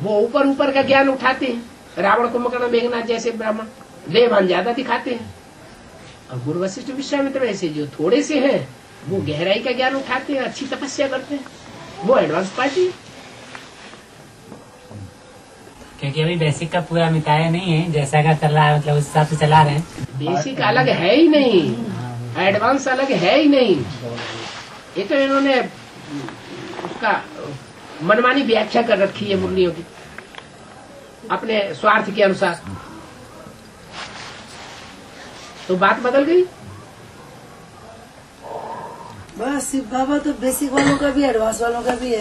B: वो ऊपर ऊपर का ज्ञान उठाते हैं। रावण कुंभकर्ण मेघनाथ जैसे ब्राह्मण देवान ज्यादा दिखाते हैं, और गुरु वशिष्ठ विश्वामित्र ऐसे जो थोड़े से हैं वो गहराई का ज्ञान उठाते हैं, अच्छी तपस्या करते हैं, वो एडवांस पार्टी।
D: क्योंकि अभी बेसिक का पूरा मिटाया नहीं है, जैसा का चल रहा है मतलब उस हिसाब से चला रहे हैं।
B: बेसिक अलग है ही नहीं, एडवांस अलग है ही नहीं। ये तो इन्होंने उसका मनमानी व्याख्या कर रखी है मुरलियों की अपने स्वार्थ के अनुसार। तो बात बदल गई।
E: बस शिव बाबा तो बेसिक वालों का भी एडवांस वालों का भी है।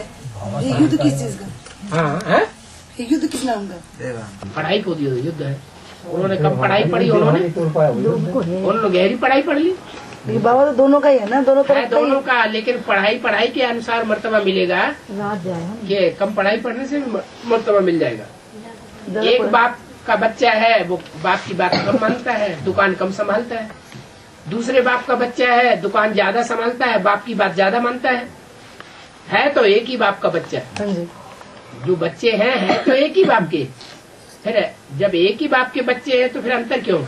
E: ये युद्ध किस चीज का?
B: हाँ,
E: ये युद्ध किस नाम का?
B: पढ़ाई को युद्ध है। उन्होंने कब पढ़ाई पढ़ी? उन्होंने गहरी पढ़ाई पढ़ ली।
E: बाबा तो दोनों का ही है ना, दोनों तरफ
B: दोनों का। लेकिन पढ़ाई के अनुसार मर्तबा मिलेगा कि कम पढ़ाई पढ़ने से मर्तबा मिल जाएगा। एक बाप का बच्चा है, वो बाप की बात कम मानता है, दुकान कम संभालता है। दूसरे बाप का बच्चा है, दुकान ज्यादा संभालता है, बाप की बात ज्यादा मानता है तो एक ही बाप का बच्चा। जो बच्चे हैं तो एक ही बाप के। फिर जब एक ही बाप के बच्चे हैं तो फिर अंतर क्यों?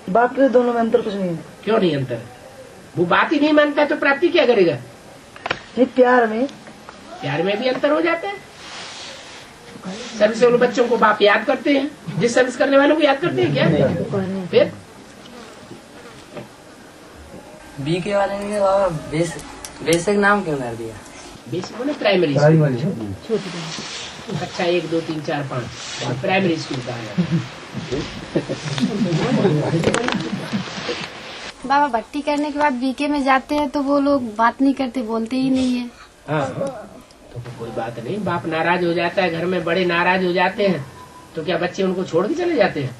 E: बाप के दोनों में अंतर कुछ नहीं है।
B: क्यों नहीं अंतर? वो बात ही नहीं मानता तो प्राप्ति क्या करेगा?
E: प्यार में भी अंतर हो जाता है। सर्विस वाले बच्चों को बाप याद करते हैं, जिस सर्विस करने वालों को याद करते हैं क्या? फिर
G: बीके वाले ने बाबा बेसिक नाम क्यों कर दिया?
B: बेसिक मैंने प्राइमरी अच्छा 1 2 3 4 5 प्राइमरी स्कूल का है।
H: बाबा भट्टी करने के बाद बीके में जाते हैं तो वो लोग बात नहीं करते, बोलते ही नहीं है।
B: हाँ, तो कोई बात नहीं। बाप नाराज हो जाता है, घर में बड़े नाराज हो जाते हैं, तो क्या बच्चे उनको छोड़ के चले जाते हैं?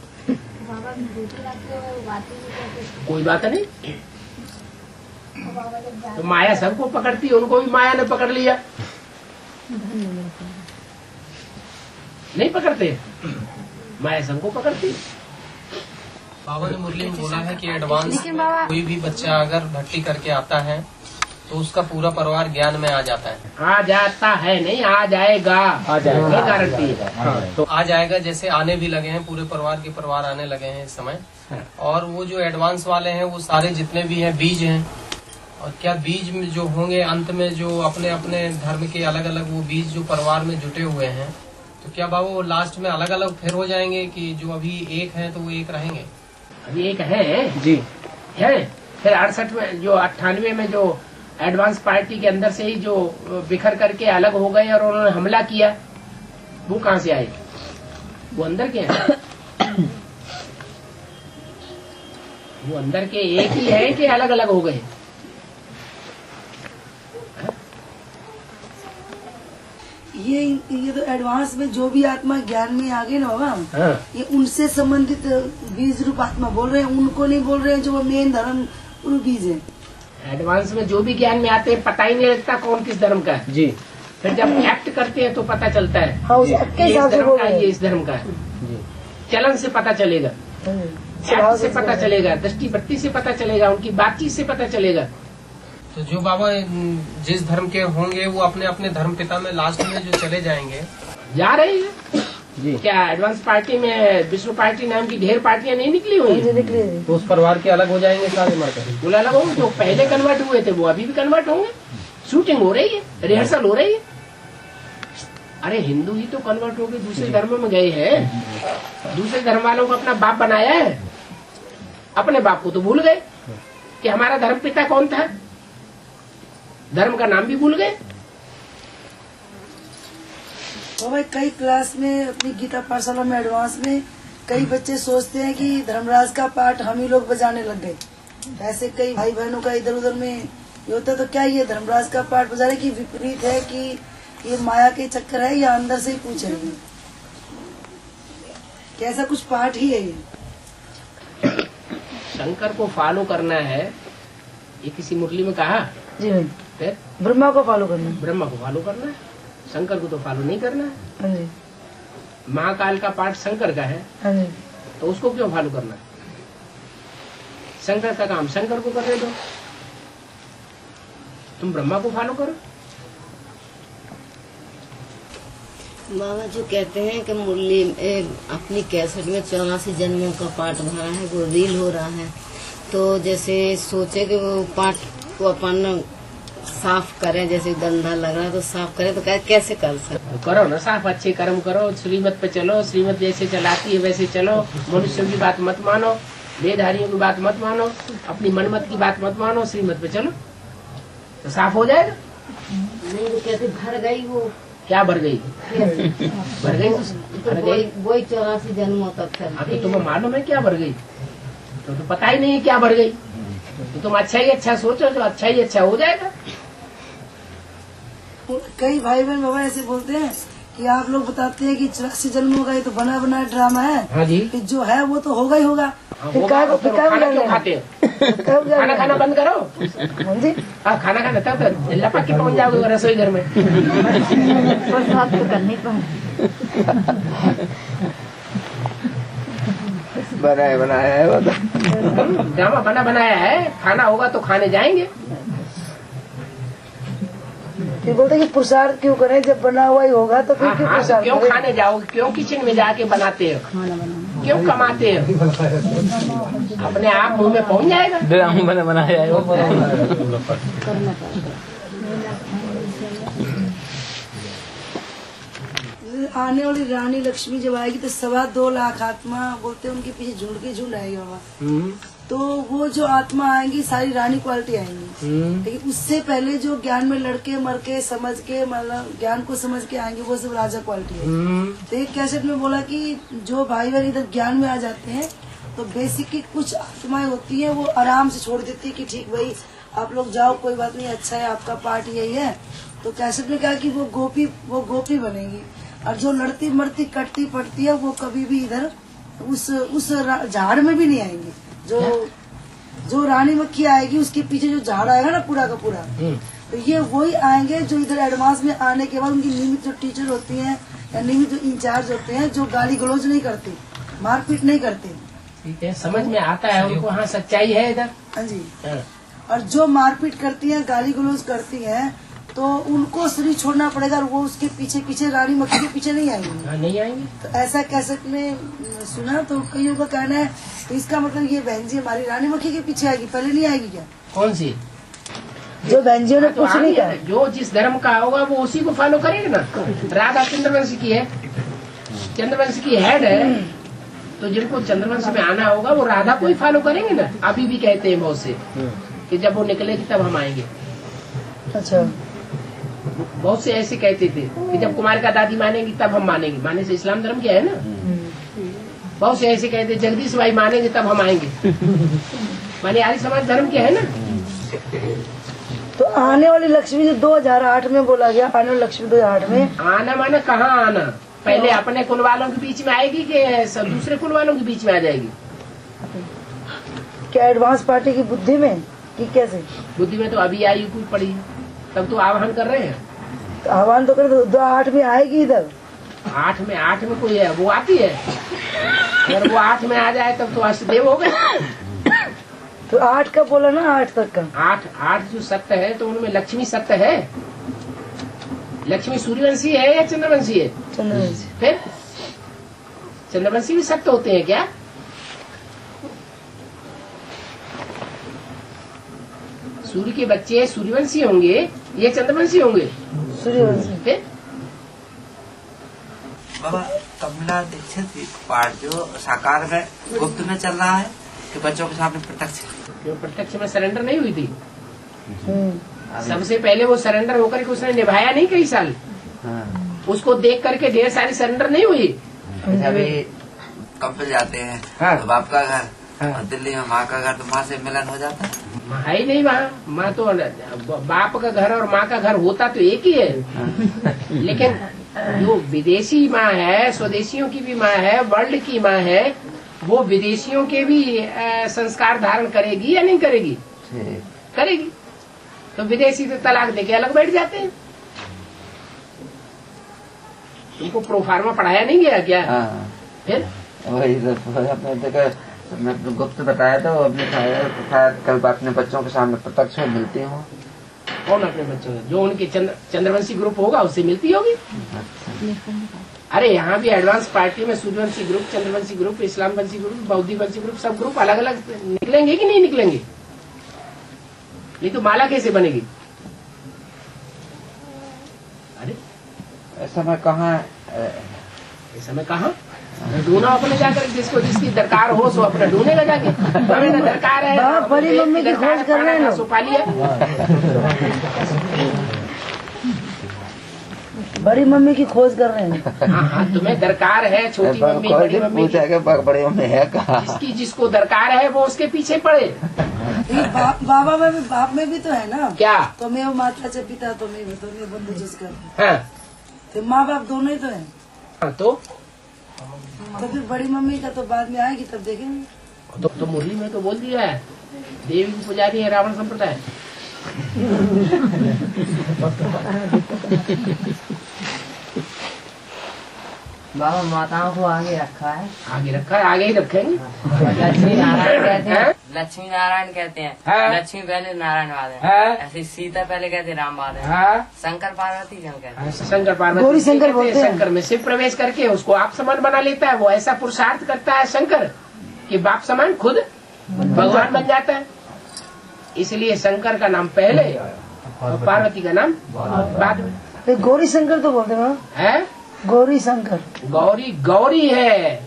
B: कोई बात नहीं। तो माया सबको पकड़ती है, उनको भी माया ने पकड़ लिया। नहीं पकड़ते, माया संग को पकड़ती।
J: बाबा ने मुरली में बोला है कि एडवांस कोई भी बच्चा अगर भट्टी करके आता है तो उसका पूरा परिवार ज्ञान में आ जाता है।
B: आ जाता है नहीं, आ जाएगा, आ जाएगा, गारंटी है।
J: हाँ, तो आ जाएगा, जैसे आने भी लगे हैं, पूरे परिवार के परिवार आने लगे हैं इस समय। और वो जो एडवांस वाले हैं वो सारे जितने भी हैं बीज हैं, और क्या बीज में जो होंगे अंत में जो अपने अपने धर्म के अलग अलग वो बीज जो परिवार में जुटे हुए हैं, तो क्या बाबा वो लास्ट में अलग अलग फिर हो जाएंगे कि जो अभी एक है तो वो एक रहेंगे?
B: अभी एक है जी, है। फिर 68 में जो 98 में जो एडवांस पार्टी के अंदर से ही जो बिखर करके अलग हो गए और उन्होंने हमला किया, वो कहाँ से आए? वो अंदर के हैं। वो अंदर के एक ही है कि अलग अलग हो गए?
E: ये तो एडवांस में जो भी आत्मा ज्ञान में आ गए ना बाबा, ये उनसे संबंधित बीज रूप आत्मा बोल रहे हैं, उनको नहीं बोल रहे हैं जो वो मेन धर्म बीज है।
B: एडवांस में जो भी ज्ञान में आते हैं पता ही नहीं लगता कौन किस धर्म का है जी। फिर जब एक्ट करते हैं तो पता चलता है,
E: हाँ,
B: ये इस धर्म का है, ये इस धर्म का है। चलन से पता चलेगा, एक्ट से पता चलेगा, दृष्टि बत्ती से पता चलेगा, उनकी बातचीत से पता चलेगा।
J: तो जो बाबा जिस धर्म के होंगे वो अपने अपने धर्म पिता में लास्ट में जो चले जाएंगे,
B: जा रहे हैं जी। क्या एडवांस पार्टी में विष्णु पार्टी नाम की ढेर पार्टियां नहीं निकली हुई?
J: तो उस परिवार के अलग हो जाएंगे सारे मरकर।
B: बिल्कुल अलग होंगे। जो पहले कन्वर्ट हुए थे वो अभी भी कन्वर्ट होंगे। शूटिंग हो रही है, रिहर्सल हो रही है। अरे हिंदू ही तो कन्वर्ट होकर दूसरे धर्म में गए हैं। दूसरे धर्म वालों को अपना बाप बनाया है, अपने बाप को तो भूल गए कि हमारा धर्म पिता कौन था, धर्म का नाम भी भूल गए।
E: तो भाई कई क्लास में अपनी गीता पाठशाला में एडवांस में कई बच्चे सोचते हैं कि धर्मराज का पाठ हम ही लोग बजाने लग गए। ऐसे कई भाई बहनों का इधर उधर में ये होता, तो क्या ये धर्मराज का पाठ बजाने की विपरीत है कि ये माया के चक्कर है या अंदर से ही पूछ रहे हैं? कैसा कुछ पाठ ही है ये?
B: शंकर को फॉलो करना है, ये किसी मुरली में कहा
E: जी।
B: फिर
E: ब्रह्मा को फॉलो करना है,
B: ब्रह्मा को फॉलो करना है, शंकर को तो फॉलो नहीं करना है। महाकाल का पाठ शंकर का है, तो उसको क्यों फॉलो करना है? शंकर का काम शंकर को करने दो, तुम ब्रह्मा को फॉलो करो।
K: बाबा जो कहते हैं कि मुरली अपनी कैसेट में 84 जन्मों का पाठ भरा है, वो रील हो रहा है, तो जैसे सोचे कि वो पाठ को अपन साफ करें, जैसे गंदा लग रहा है तो साफ करें, तो कैसे कर सकते?
B: करो ना साफ, अच्छे कर्म करो, श्रीमत पे चलो, श्रीमत जैसे चलाती है वैसे चलो, मनुष्य की बात मत मानो, वेदधारियों की बात मत मानो, अपनी मनमत की बात मत मानो, श्रीमत पे चलो तो साफ हो जाएगा।
K: नहीं तो कहते भर गई, वो
B: क्या भर गई? भर गई
K: वही 84 जन्मों तक है।
B: तो तुम्हें मालूम है क्या भर गई? तो पता ही नहीं है क्या भर गई। तो तुम अच्छा ही अच्छा सोचो, जो अच्छा ही अच्छा हो जाएगा।
E: कई भाई बहन बाबा ऐसे बोलते हैं कि आप लोग बताते हैं कि 84 जन्मों का ये तो बना बनाया ड्रामा है।
B: हाँ जी,
E: कि जो है वो तो होगा ही होगा।
B: खाना क्यों खाते हो? खाना खाना बंद करो।
E: हाँ जी,
B: खाना खाना तब लपक के पहुंच जाओगे रसोई घर में।
F: बात तो करनी
C: बनाया है वो
B: ड्रामा बना बनाया है, खाना होगा तो खाने जाएंगे।
E: ये बोलते हैं कि पुरुषार्थ क्यों करें, जब बना हुआ ही होगा तो फिर क्यों पुरुषार्थ
B: क्यों खाने जाओगे? क्यों किचन में जाके बनाते हो? क्यों कमाते हो? अपने आप मुंह में पहुंच जाएगा।
C: ड्रामा बनाया है वो।
E: आने वाली रानी लक्ष्मी जब आएगी तो 2.25 लाख आत्मा बोलते हैं उनके पीछे झुंड के झुंड आएगी बाबा। तो वो जो आत्मा आएंगी सारी रानी क्वालिटी आएंगी, लेकिन उससे पहले जो ज्ञान में लड़के मर के समझ के मतलब ज्ञान को समझ के आएंगे वो सब राजा क्वालिटी है। तो एक कैसेट में बोला कि जो भाई बहन इधर ज्ञान में आ जाते हैं तो बेसिक की कुछ आत्माएं होती है वो आराम से छोड़ देती है कि ठीक भाई आप लोग जाओ, कोई बात नहीं, अच्छा है, आपका पार्ट यही है। तो कैसेट में कहा कि वो गोपी बनेगी, और जो लड़ती मरती कटती पड़ती है वो कभी भी इधर उस झाड़ में भी नहीं आएंगी। जो रानी मक्खी आएगी उसके पीछे जो झाड़ आएगा ना पूरा का पूरा, तो ये वही आएंगे जो इधर एडवांस में आने के बाद उनकी नियमित जो टीचर होती हैं या नियमित जो इंचार्ज होते हैं, जो गाली गलौज नहीं करते, मारपीट नहीं करते।
B: ठीक है, समझ में आता है उनको। हाँ, सच्चाई है इधर।
E: हाँ जी। और जो मारपीट करती है, गाली गलौज करती है, तो उनको शरीर छोड़ना पड़ेगा और वो उसके पीछे पीछे रानी मक्खी के पीछे नहीं आएंगे।
B: नहीं आएंगे। तो
E: ऐसा कैसेट में सुना, तो कईयों का कहना है तो इसका मतलब ये बहन जी हमारी रानी मक्खी के पीछे आएगी, पहले नहीं आएगी क्या?
B: कौन सी?
E: जो बहन जी ने पूछ नहीं कहा।
B: जो जिस धर्म का होगा वो उसी को फॉलो करेंगे ना। राधा चंद्रवंश की है, चंद्रवंश की हेड है, तो जिनको चंद्रवंश में आना होगा वो राधा को ही फॉलो करेंगे ना। अभी भी कहते हैं बहुत से कि जब वो निकलेगी तब हम आएंगे।
E: अच्छा।
B: बहुत से ऐसे कहते थे कि जब कुमार का दादी मानेंगी तब हम मानेंगे। माने से इस्लाम धर्म क्या है ना। बहुत से ऐसे कहते जगदीश भाई मानेंगे तब हम आएंगे। माने आर्य समाज धर्म क्या है ना।
E: तो आने वाली लक्ष्मी जो 2008 में बोला गया, आने वाली लक्ष्मी 2008 में
B: आना माने कहाँ आना? पहले अपने कुल वालों के बीच में आएगी कि सब दूसरे कुल वालों के बीच में आ जाएगी?
E: क्या एडवांस पार्टी की बुद्धि में कि कैसे?
B: बुद्धि में तो अभी आई कोई पड़ी, तब तो आह्वान कर रहे हैं।
E: तो आह्वान तो कर 2008 में आएगी इधर।
B: 8 में कोई है, वो आती है। अगर वो 8 में आ जाए तब तो अष्टदेव हो गए।
E: तो 8 का बोला ना, 8 तक का।
B: 8 जो सत्य है तो उनमें लक्ष्मी सत्य है। लक्ष्मी सूर्यवंशी है या चंद्रवंशी है?
E: चंद्रवंशी।
B: फिर चंद्रवंशी भी सत्य होते हैं क्या? सूर्य के बच्चे सूर्यवंशी होंगे, ये चंद्रवंशी होंगे।
E: सूर्यवंशी।
B: फिर
C: बाबा कमला दीक्षित पाठ जो साकार में गुप्त में चल रहा है कि बच्चों के सामने
B: प्रत्यक्ष में सरेंडर नहीं हुई थी। सबसे पहले वो सरेंडर होकर के उसने निभाया नहीं कई साल। उसको देख करके ढेर सारी सरेंडर नहीं हुई।
C: अभी कपल जाते हैं तो बाप का घर और दिल्ली में माँ का घर, तो माँ से मिलन हो जाता है।
B: है ही नहीं वहाँ। माँ तो बाप का घर और माँ का घर होता तो एक ही है। लेकिन जो विदेशी माँ है, स्वदेशियों की भी माँ है, वर्ल्ड की माँ है, वो विदेशियों के भी संस्कार धारण करेगी या नहीं करेगी? करेगी। तो विदेशी तो तलाक देके अलग बैठ जाते हैं। तुमको प्रोफार्मा पढ़ाया नहीं गया क्या? फिर
C: वही अपने देखो, मैं गुप्त बताया तो अपने कल अपने बच्चों के सामने प्रत्यक्ष में मिलती हूँ।
B: कौन अपने बच्चों? जो उनके चंद्रवंशी ग्रुप होगा उससे मिलती होगी। अरे यहाँ भी एडवांस पार्टी में सूर्यवंशी ग्रुप, चंद्रवंशी ग्रुप, इस्लाम वंशी ग्रुप, बौद्धिवंशी ग्रुप, सब ग्रुप अलग अलग निकलेंगे कि नहीं निकलेंगे? नहीं तो माला कैसे बनेगी? अरे
C: ऐसा मैं कहाँ
B: ऐसा मैं कहाँ ढूंढो अपने जाकर, जिसको जिसकी दरकार हो सो अपना ढूंढेगा जाके। हमें दरकार है,
E: बड़ी मम्मी की खोज कर रहे हैं,
B: सुपा लिया।
E: बड़ी मम्मी की खोज कर रहे हैं।
B: हाँ, तुम्हें दरकार है छोटी मम्मी, बड़ी मम्मी,
C: बड़ी मम्मी है कहाँ?
B: जिसकी जिसको दरकार है वो उसके पीछे पड़े।
E: बाबा में भी, बाप में भी तो है ना।
B: क्या?
E: तो मैं माता च पिता तो मैं बंधु जिसका।
B: हाँ,
E: तो माँ बाप दोनों ही तो है।
B: हाँ,
E: तो फिर बड़ी मम्मी का तो बाद में आएगी तब देखेंगे।
B: तो मुरली में तो बोल दिया है, देवी की पुजारी है रावण संप्रदाय।
K: बाबा माताओं को आगे रखा है।
B: आगे रखा है, आगे ही रखेंगे।
K: लक्ष्मी नारायण कहते हैं, लक्ष्मी नारायण कहते हैं। लक्ष्मी पहले नारायण बाद है। ऐसे सीता पहले कहते हैं राम बाद है। शंकर पार्वती क्यों कहते हैं?
B: शंकर पार्वती
E: गौरी शंकर बोलते हैं।
B: शंकर में शिव प्रवेश करके उसको आप समान बना लेता है। वो ऐसा पुरुषार्थ करता है शंकर कि बाप समान खुद भगवान बन जाता है। इसलिए शंकर का नाम पहले और पार्वती का नाम बाद में।
E: गौरी शंकर तो बोलते हैं। गौरी शंकर,
B: गौरी है।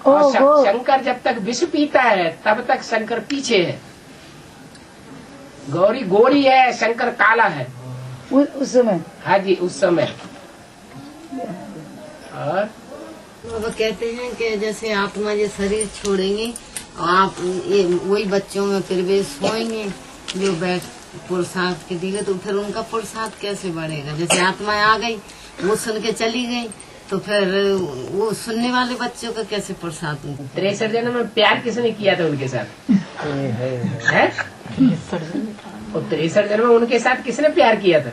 B: और शंकर जब तक विष पीता है तब तक शंकर पीछे है। गौरी है, शंकर काला है
E: उस समय।
B: हाँ जी, उस समय। और
K: वो कहते हैं कि जैसे आत्मा ये शरीर छोड़ेंगे और आप ये वही बच्चों में फिर वे सोएंगे जो बैठ पुरुषार्थ के दिए, तो फिर उनका पुरुषार्थ कैसे बढ़ेगा? जैसे आत्मा आ गई, वो सुन के चली गई, तो फिर वो सुनने वाले बच्चों का कैसे पुरुषार्थ?
B: 63 जन्म में प्यार किसने किया था उनके साथ? है? और 63 जन्म में उनके साथ किसने प्यार किया था?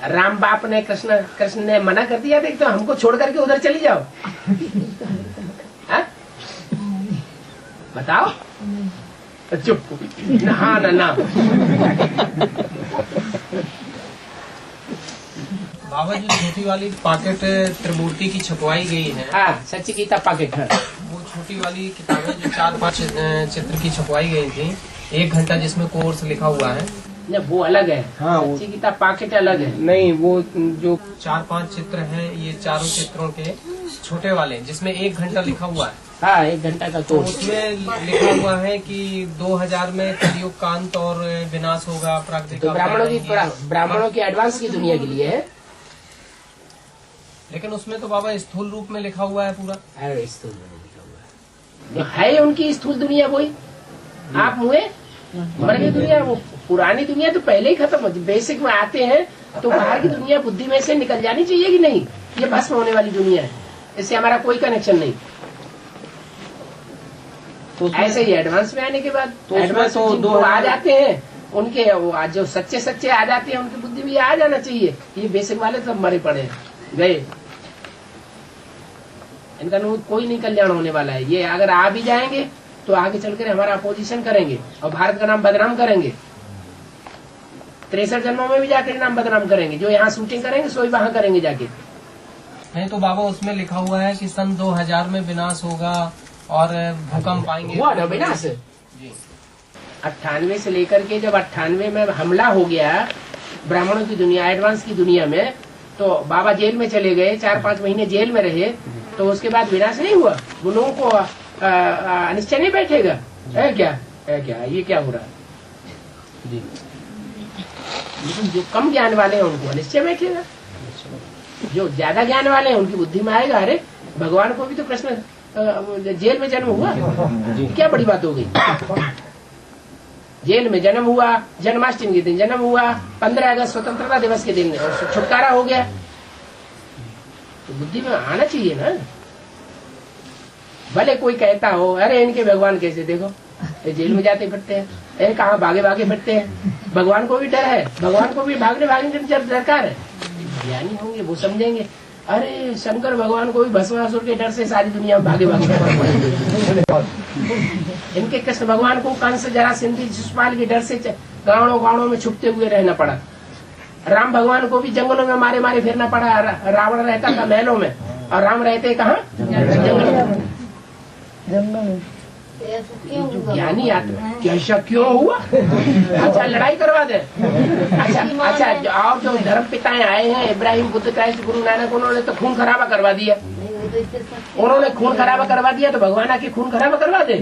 B: राम बाप ने, कृष्ण ने मना कर दिया था तो हमको छोड़ करके उधर चली जाओ। बताओ, चुप, नहा ना।
J: बाबा जी छोटी वाली पॉकेट त्रिमूर्ति की छपवाई गई है,
B: हाँ, सच्ची गीता पॉकेट है।
J: वो छोटी वाली किताबें जो 4-5 चित्र की छपवाई गई थी, 1 घंटा जिसमें कोर्स लिखा हुआ है,
B: नहीं वो अलग है। हाँ, सच्ची गीता पॉकेट अलग है।
J: नहीं, वो जो 4-5 चित्र हैं, ये चारों चित्रों के छोटे वाले जिसमें 1 घंटा लिखा हुआ है।
B: हाँ, 1 घंटा का
J: तो उसमें लिखा हुआ है कि 2000 में कलयुग का अंत और विनाश होगा, प्राकृतिक।
B: तो ब्राह्मणों की एडवांस की दुनिया के लिए है।
J: लेकिन उसमें तो बाबा स्थूल रूप में लिखा हुआ है पूरा।
B: अरे स्थूल में लिखा हुआ है उनकी स्थूल दुनिया वही। आप मुए मर गई दुनिया, वो पुरानी दुनिया तो पहले ही खत्म हो। बेसिक में आते हैं तो बाहर की दुनिया बुद्धि में से निकल जानी चाहिए कि नहीं? ये भस्म होने वाली दुनिया है, इससे हमारा कोई कनेक्शन नहीं। तो ऐसे ही एडवांस में आने के बाद तो एडवांस तो 2 आ जाते हैं, उनके जो सच्चे आ जाते हैं, उनकी बुद्धि भी आ जाना चाहिए। ये बेसिक वाले सब मरे पड़े गए, इनका कोई नहीं कल्याण होने वाला है। ये अगर आ भी जाएंगे तो आगे चलकर हमारा अपोजिशन करेंगे और भारत का नाम बदनाम करेंगे। 63 जन्मों में भी जाकर नाम बदनाम करेंगे। जो यहाँ शूटिंग करेंगे सो ही वहाँ करेंगे जाके।
J: नहीं तो बाबा उसमें लिखा हुआ है कि सन 2000 में विनाश होगा और भूकंप आएंगे।
B: हुआ ना विनाश जी। 98 से लेकर के जब 98 में हमला हो गया ब्राह्मणों की दुनिया, एडवांस की दुनिया में, तो बाबा जेल में चले गए, 4-5 महीने जेल में रहे। तो उसके बाद विनाश नहीं हुआ। वो लोगों को अनिश्चय नहीं बैठेगा, है क्या ये क्या हो रहा है जी। लेकिन जो कम ज्ञान वाले हैं उनको अनिश्चय बैठेगा, जो ज्यादा ज्ञान वाले हैं उनकी बुद्धि में आएगा अरे भगवान को भी तो कृष्ण जेल में जन्म हुआ, क्या बड़ी बात हो गई। जेल में जन्म हुआ, जन्माष्टमी के दिन जन्म हुआ, 15 अगस्त स्वतंत्रता दिवस के दिन छुटकारा हो गया। तो बुद्धि में आना चाहिए ना। भले कोई कहता हो अरे इनके भगवान कैसे, देखो ये जेल में जाते फिरते हैं, अरे कहाँ भागे फिरते हैं। भगवान को भी डर है, भगवान को भी भागने की दरकार है। ज्ञानी होंगे वो समझेंगे, अरे शंकर भगवान को भी भस्मासुर के डर से सारी दुनिया में भागे इनके कृष्ण भगवान को कंस जरासंध शिशुपाल के डर से गाँवों में छुपते हुए रहना पड़ा। राम भगवान को भी जंगलों में मारे फिरना पड़ा। रावण रहता था महलों में और राम रहते कहाँ? जंगल में। ज्ञानी आत्मा कैसा क्यों हुआ? अच्छा लड़ाई करवा दे। अच्छा और जो धर्म पिताएं आए हैं, इब्राहिम, बुद्ध, क्राइस्ट, गुरु नानक, उन्होंने तो खून खराबा करवा दिया। उन्होंने खून खराबा करवा दिया तो भगवान आके खून खराबा करवा दे?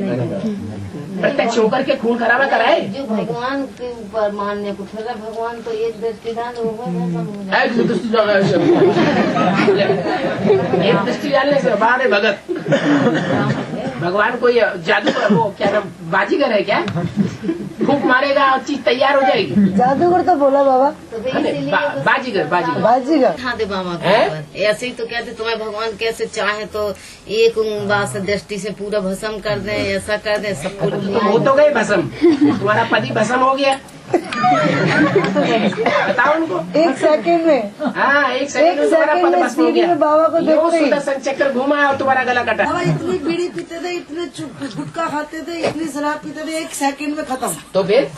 B: प्रत्यक्ष होकर के खून खराबा कराए।
K: जो भगवान के ऊपर मानने को थोड़ा, भगवान तो एक दृष्टिदान होगा,
B: एक दृष्टि डालने से बाद है भगत। भगवान को ये जादू वो क्या नाम बाजीगर है क्या? फूंक मारेगा और चीज तैयार हो जाएगी।
E: जादूगर तो बोला बाबा,
K: तो
B: बाजीगर
K: हाँ दे बाबा ऐसे ही तो कहते तुम्हें भगवान कैसे चाहे तो एक बात से दृष्टि से पूरा भस्म कर दे, ऐसा कर दे सब कुछ।
B: तो हो तो गए भस्म, तुम्हारा पति भस्म हो गया। बताओ उनको
E: 1 सेकंड में।
B: हाँ 1 सेकंड में तुम्हारा पति भस्म हो गया।
E: बाबा को देखो
B: सुदर्शन चक्कर घुमा और तुम्हारा गला कटा।
E: बाबा इतनी बीड़ी पीते थे, इतने गुटखा खाते थे, इतनी शराब पीते थे, 1 सेकंड में खत्म।
B: तो फिर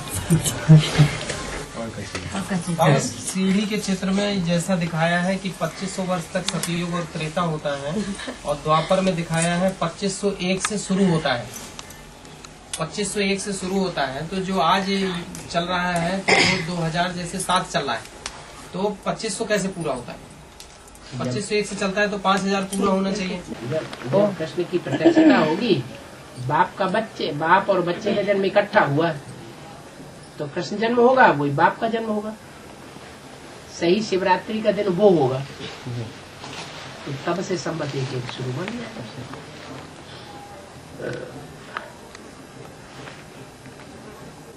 J: सीढ़ी के चित्र में जैसा दिखाया है कि 2500 वर्ष तक सतयुग और त्रेता होता है और द्वापर में दिखाया है 2501 से शुरू होता है। 2501 से शुरू होता है तो जो आज चल रहा है तो वो 2000 जैसे 7 चल रहा है, तो 2500 कैसे पूरा होता है? 2501 से चलता है तो 5000 पूरा होना चाहिए।
B: तो कृष्ण की प्रत्यक्षता होगी। बाप और बच्चे का जन्म इकट्ठा हुआ तो कृष्ण जन्म होगा, वही बाप का जन्म होगा। सही शिवरात्रि का दिन वो होगा, तो तब से संबंध एक शुरू बन गया।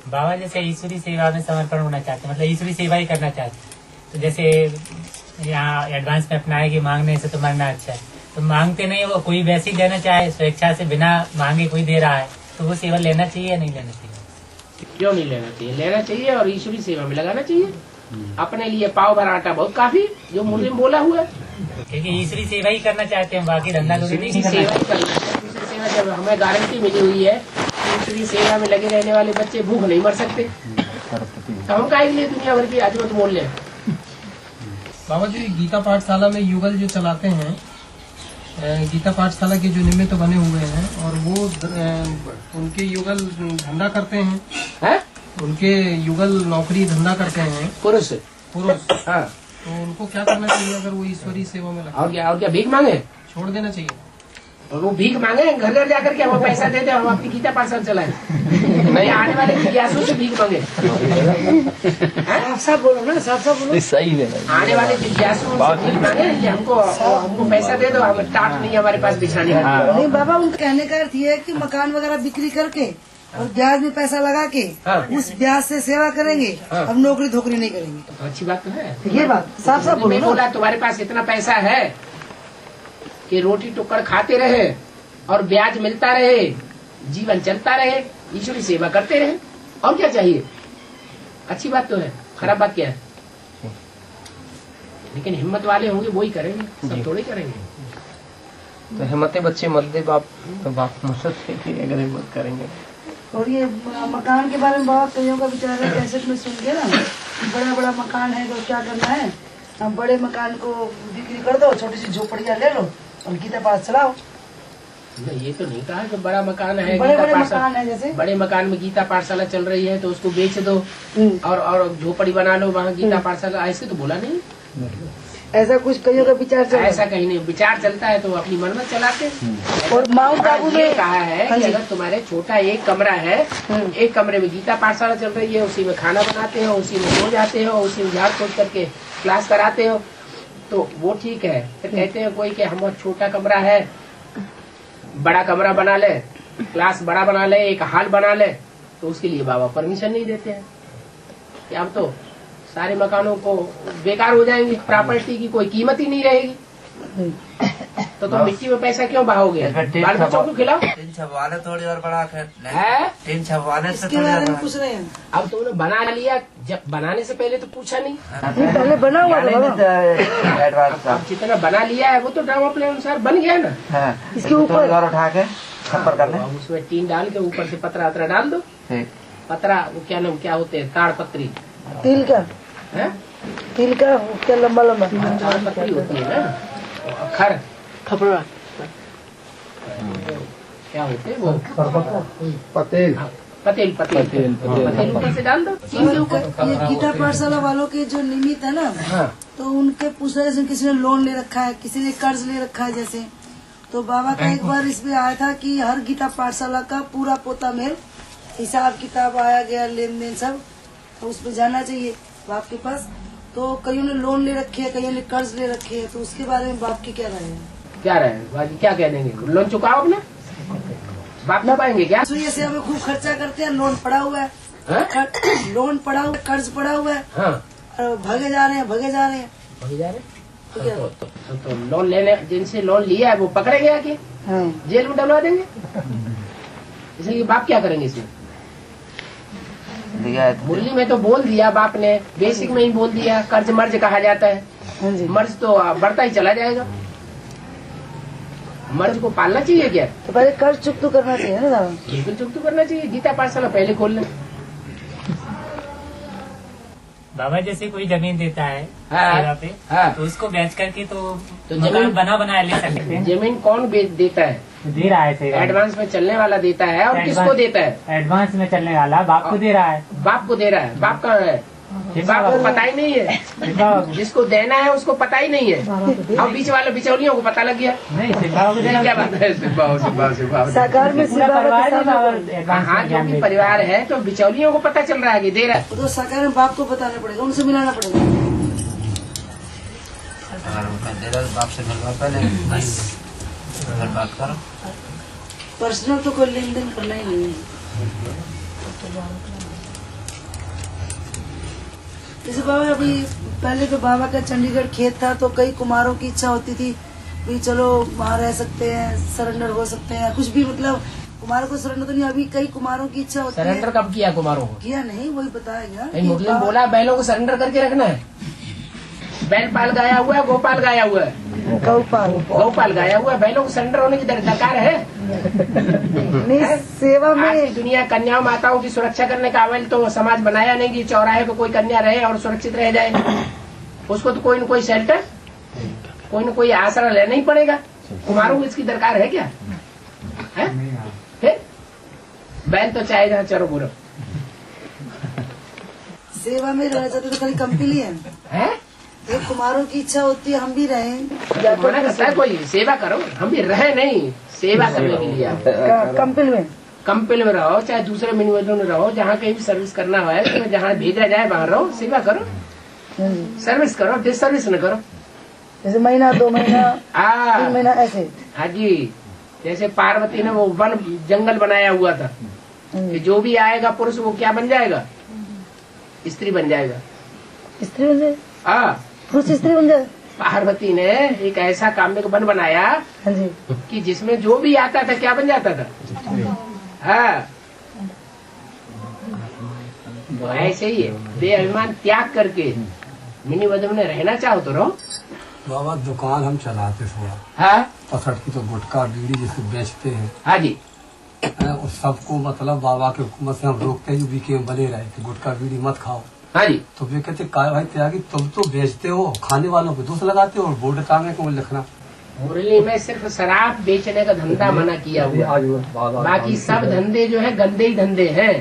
D: बाबा जैसे ईश्वरी सेवा में समर्पण होना चाहते, मतलब ईश्वरी सेवा ही करना चाहते, तो जैसे यहाँ एडवांस में अपनाएगी मांगने से तो मरना अच्छा है, तो मांगते नहीं, वो कोई वैसे ही देना चाहे स्वेच्छा से बिना मांगे कोई दे रहा है तो वो सेवा लेना चाहिए या नहीं लेना चाहिए?
B: क्यों नहीं लेना चाहिए? लेना चाहिए और ईश्वरी सेवा में लगाना चाहिए। अपने लिए पाव भर आटा बहुत काफी, जो मुझे बोला हुआ है,
D: क्योंकि ईश्वरी सेवा ही करना चाहते हैं, बाकी धंधा
B: ईश्वरी सेवा ही करना है। ईश्वरी सेवा जब हमें गारंटी मिली हुई है, ईश्वरी सेवा में लगे रहने वाले बच्चे भूख नहीं मर सकते, तो हम काहे के लिए दुनिया भर की अजमत मोल लें?
J: बाबा जी, गीता पाठशाला में युगल जो चलाते हैं, गीता पाठशाला के जो निमित्त बने हुए हैं, और वो उनके युगल धंधा करते हैं, उनके युगल नौकरी धंधा करते हैं,
B: पुरुष। हाँ,
J: तो उनको क्या करना चाहिए अगर वो ईश्वरी सेवा में लगे?
B: और क्या भीख मांगे?
J: छोड़ देना चाहिए।
B: और वो भीख मांगे, घर घर जाकर के हम पैसा देते, हम अपनी गीता पाठशाला चलाए, नहीं आने वाले जिज्ञासु से भीख मांगे।
E: साफ बोलो ना, साफ बोलो।
L: सही है,
B: आने वाले जिज्ञासु से भीख मांगे कि हमको पैसा दे दो, हम टाट नहीं हमारे पास बिछाने का।
E: नहीं बाबा, उनका कहने का अर्थ ये है कि मकान वगैरह बिक्री करके और ब्याज में पैसा लगा के उस ब्याज से सेवा करेंगे, अब नौकरी धोकरी नहीं करेंगे।
B: तो अच्छी बात तो है
E: ये बात साफ साफ बोलो।
B: बोला तुम्हारे पास इतना पैसा है कि रोटी टुकड़ खाते रहे और ब्याज मिलता रहे, जीवन चलता रहे, ईश्वरी सेवा करते रहे, और क्या चाहिए? अच्छी बात तो है, खराब बात क्या है? लेकिन हिम्मत वाले होंगे वही करेंगे, सब थोड़े करेंगे।
J: तो हिम्मते बच्चे मत दे बाप, तो बाप मुझसे अगर हिम्मत करेंगे।
E: और ये मकान के बारे में बहुत कईयों का विचार है, कैसेट में सुन के ना, बड़ा बड़ा मकान है तो क्या करना है, हम बड़े मकान को बिक्री कर दो, छोटी सी झोपड़ियाँ ले लो और गीता पाठ चलाओ।
B: ये तो नहीं कहा कि बड़ा मकान है,
E: बड़े बड़े मकान है, जैसे
B: बड़े मकान में गीता पाठशाला चल रही है तो उसको बेच दो और झोपड़ी बना लो, वहाँ गीता पाठशाला, ऐसे तो बोला नहीं।
E: ऐसा कुछ कईयों का विचार चल,
B: ऐसा कहीं नहीं विचार चलता है, तो अपनी मन में चलाते।
E: और माउंट आबू में
B: कहा है कि अगर तुम्हारे छोटा एक कमरा है, एक कमरे में गीता पाठशाला चल रही है, उसी में खाना बनाते हो, उसी में सो जाते हो, उसी में झाड़ फूक करके क्लास कराते हो, तो वो ठीक है। फिर कहते हैं कोई कि हम छोटा कमरा है, बड़ा कमरा बना ले, क्लास बड़ा बना ले, एक हॉल बना ले, तो उसके लिए बाबा परमिशन नहीं देते हैं कि अब तो सारे मकानों को बेकार हो जाएंगे, प्रॉपर्टी की कोई कीमत ही नहीं रहेगी, तो तुम मिट्टी में पैसा क्यों बहाओगे? बाल बच्चों को खिलाओ।
C: टीन छपवाने थोड़ी और बड़ा
B: है,
C: टीन छपवाने से थोड़ी
E: और पूछ रहे हैं।
B: अब तुमने बना लिया, जब बनाने से पहले तो पूछा नहीं,
E: पहले बना हुआ था,
B: अब जितना बना लिया है वो तो ड्रामा प्लान अनुसार बन गया ना।
E: इसके ऊपर
C: उठा के छप्पर कर ले,
B: उसमें टीन डाल के ऊपर से पतरा अतरा डाल दो। पतरा वो क्या नाम क्या होते हैं, ताड़ पत्री,
E: तिल का
B: है,
E: तिल का क्या लंबा लंबा
B: ताड़ पत्री होती है ना, खर
E: खपड़ा
B: क्या होते हैं वो,
I: पतेल
B: पतेल ऊपर से डाल दो टीन के ऊपर।
E: ये गीता पाठशाला वालों के जो निमित्त है ना, तो उनके पूछने जैसे किसी ने लोन ले रखा है, किसी ने कर्ज ले रखा है, जैसे तो बाबा का एक बार इसमें आया था कि हर गीता पाठशाला का पूरा पोता मेल हिसाब किताब आया गया, लेन देन सब, तो उसमें जाना चाहिए बाप के पास। तो कईयों ने लोन ले रखे है, कईयों ने कर्ज ले रखे है, तो उसके बारे में बाप की क्या राय है?
B: क्या राय है? क्या कह देंगे, लोन चुकाओ अपना, बाप ना पाएंगे क्या?
E: सुनिए से हमें खूब खर्चा करते हैं, लोन पड़ा हुआ है, लोन पड़ा हुआ है, कर्ज पड़ा हुआ है, और भागे जा रहे हैं।
B: तो लोन लेने जिनसे लोन लिया है वो पकड़े गया कि जेल में डलवा देंगे? इसलिए बाप क्या करेंगे इसमें? मुरली में तो बोल दिया बाप ने, बेसिक में ही बोल दिया, कर्ज मर्ज कहा जाता है, मर्ज तो बढ़ता ही चला जाएगा, मर्ज को पालना चाहिए क्या?
E: तो पहले कर्ज चुकता करना चाहिए ना दादा,
B: बिल्कुल चुकता करना चाहिए। गीता पाठशाला पहले खोल लें।
D: बाबा जैसे कोई जमीन देता है
B: हाँ,
D: पे,
B: हाँ,
D: तो उसको बेच करके तो
B: जमीन
D: बना बनाया ले सकते हैं।
B: जमीन कौन देता है?
D: दे रहा है,
B: एडवांस में चलने वाला देता है। और किसको देता है?
D: एडवांस में चलने वाला बाप को दे रहा है।
B: बाप को दे रहा है। बाप कहाँ है? बाप को पता ही नहीं है, जिसको देना है उसको पता ही नहीं है। अब बीच वाले बिचौलियों को पता लग गया।
D: नहीं,
B: क्या बात है?
E: साकार में
B: हाँ, जो भी परिवार है तो बिचौलियों को पता चल रहा है कि दे रहा है,
E: तो साकार में बाप को बताना पड़ेगा, उनसे मिलाना पड़ेगा।
C: बाप से मिलवा पहले बात करो,
E: पर्सनल तो कोई लेन देन करना ही नहीं है। जैसे बाबा अभी पहले तो बाबा का चंडीगढ़ खेत था, तो कई कुमारों की इच्छा होती थी भी चलो वहाँ रह सकते हैं, सरेंडर हो सकते हैं, कुछ भी मतलब कुमारों को सरेंडर तो नहीं, अभी कई कुमारों की इच्छा होती है।
B: सरेंडर कब किया कुमारों को?
E: किया नहीं, वही बताएगा।
B: मुरली में बोला बैलों को सरेंडर करके रखना है। बैल पाल गाया हुआ है, गोपाल गाया हुआ है, गौपाल गाया हुआ है, बैलों को सरेंडर होने की दरकार है।
E: सेवा में
B: आज की दुनिया कन्या माताओं की सुरक्षा करने का अवल तो समाज बनाया नहीं कि चौराहे पे कोई कन्या रहे और सुरक्षित रह जाए। उसको तो कोई न कोई शेल्टर, कोई न कोई आसरा लेना ही पड़ेगा। कुमारों को इसकी दरकार है क्या? है? फिर बैल तो चाहे जहाँ चरो बुरो।
E: सेवा में रहना चाहते तो खाली कंपनी है। एक कुमारों की इच्छा होती है हम भी रहें।
B: मना करता है कोई? सेवा करो, हम भी रहे नहीं, सेवा करने के लिए। कंपनी में रहो, चाहे दूसरे मिनिवेदों में रहो, जहाँ कहीं भी सर्विस करना है तो जहाँ भेजा जाए वहाँ रहो, सेवा करो, सर्विस करो, डिसर्विस न करो।
E: जैसे महीना 2 महीना 3 महीना ऐसे।
B: हाँ जी, जैसे पार्वती ने वो वन जंगल बनाया हुआ था कि जो भी आएगा पुरुष वो क्या बन जाएगा? स्त्री बन जाएगा।
E: स्त्री बन जाए?
B: हाँ,
E: पुरुष स्त्री बन जाए।
B: पार्वती ने एक ऐसा काम्य वन बनाया कि जिसमें जो भी आता था क्या बन जाता था? हाँ, ऐसे ही है, बेअभिमान त्याग करके मिनी वधम में रहना चाहो तो रहो।
L: बाबा दुकान हम चलाते थोड़ा,
B: हाँ,
L: पसठ की तो गुटखा बीड़ी जिसको बेचते हैं।
B: हाँ जी,
L: और सबको मतलब बाबा के हुकूमत से हम रोकते हैं जो बीके में बने रहे कि गुटखा बीड़ी मत खाओ।
B: हाँ जी,
L: तो वे कहते काय भाई त्यागी, तुम तो बेचते हो, खाने वालों पे दोष लगाते हो और बोर्ड टांगे को लिखना।
B: मुरली में सिर्फ शराब बेचने का धंधा मना किया हुआ, बाकी सब धंधे जो है गंदे ही धंधे हैं।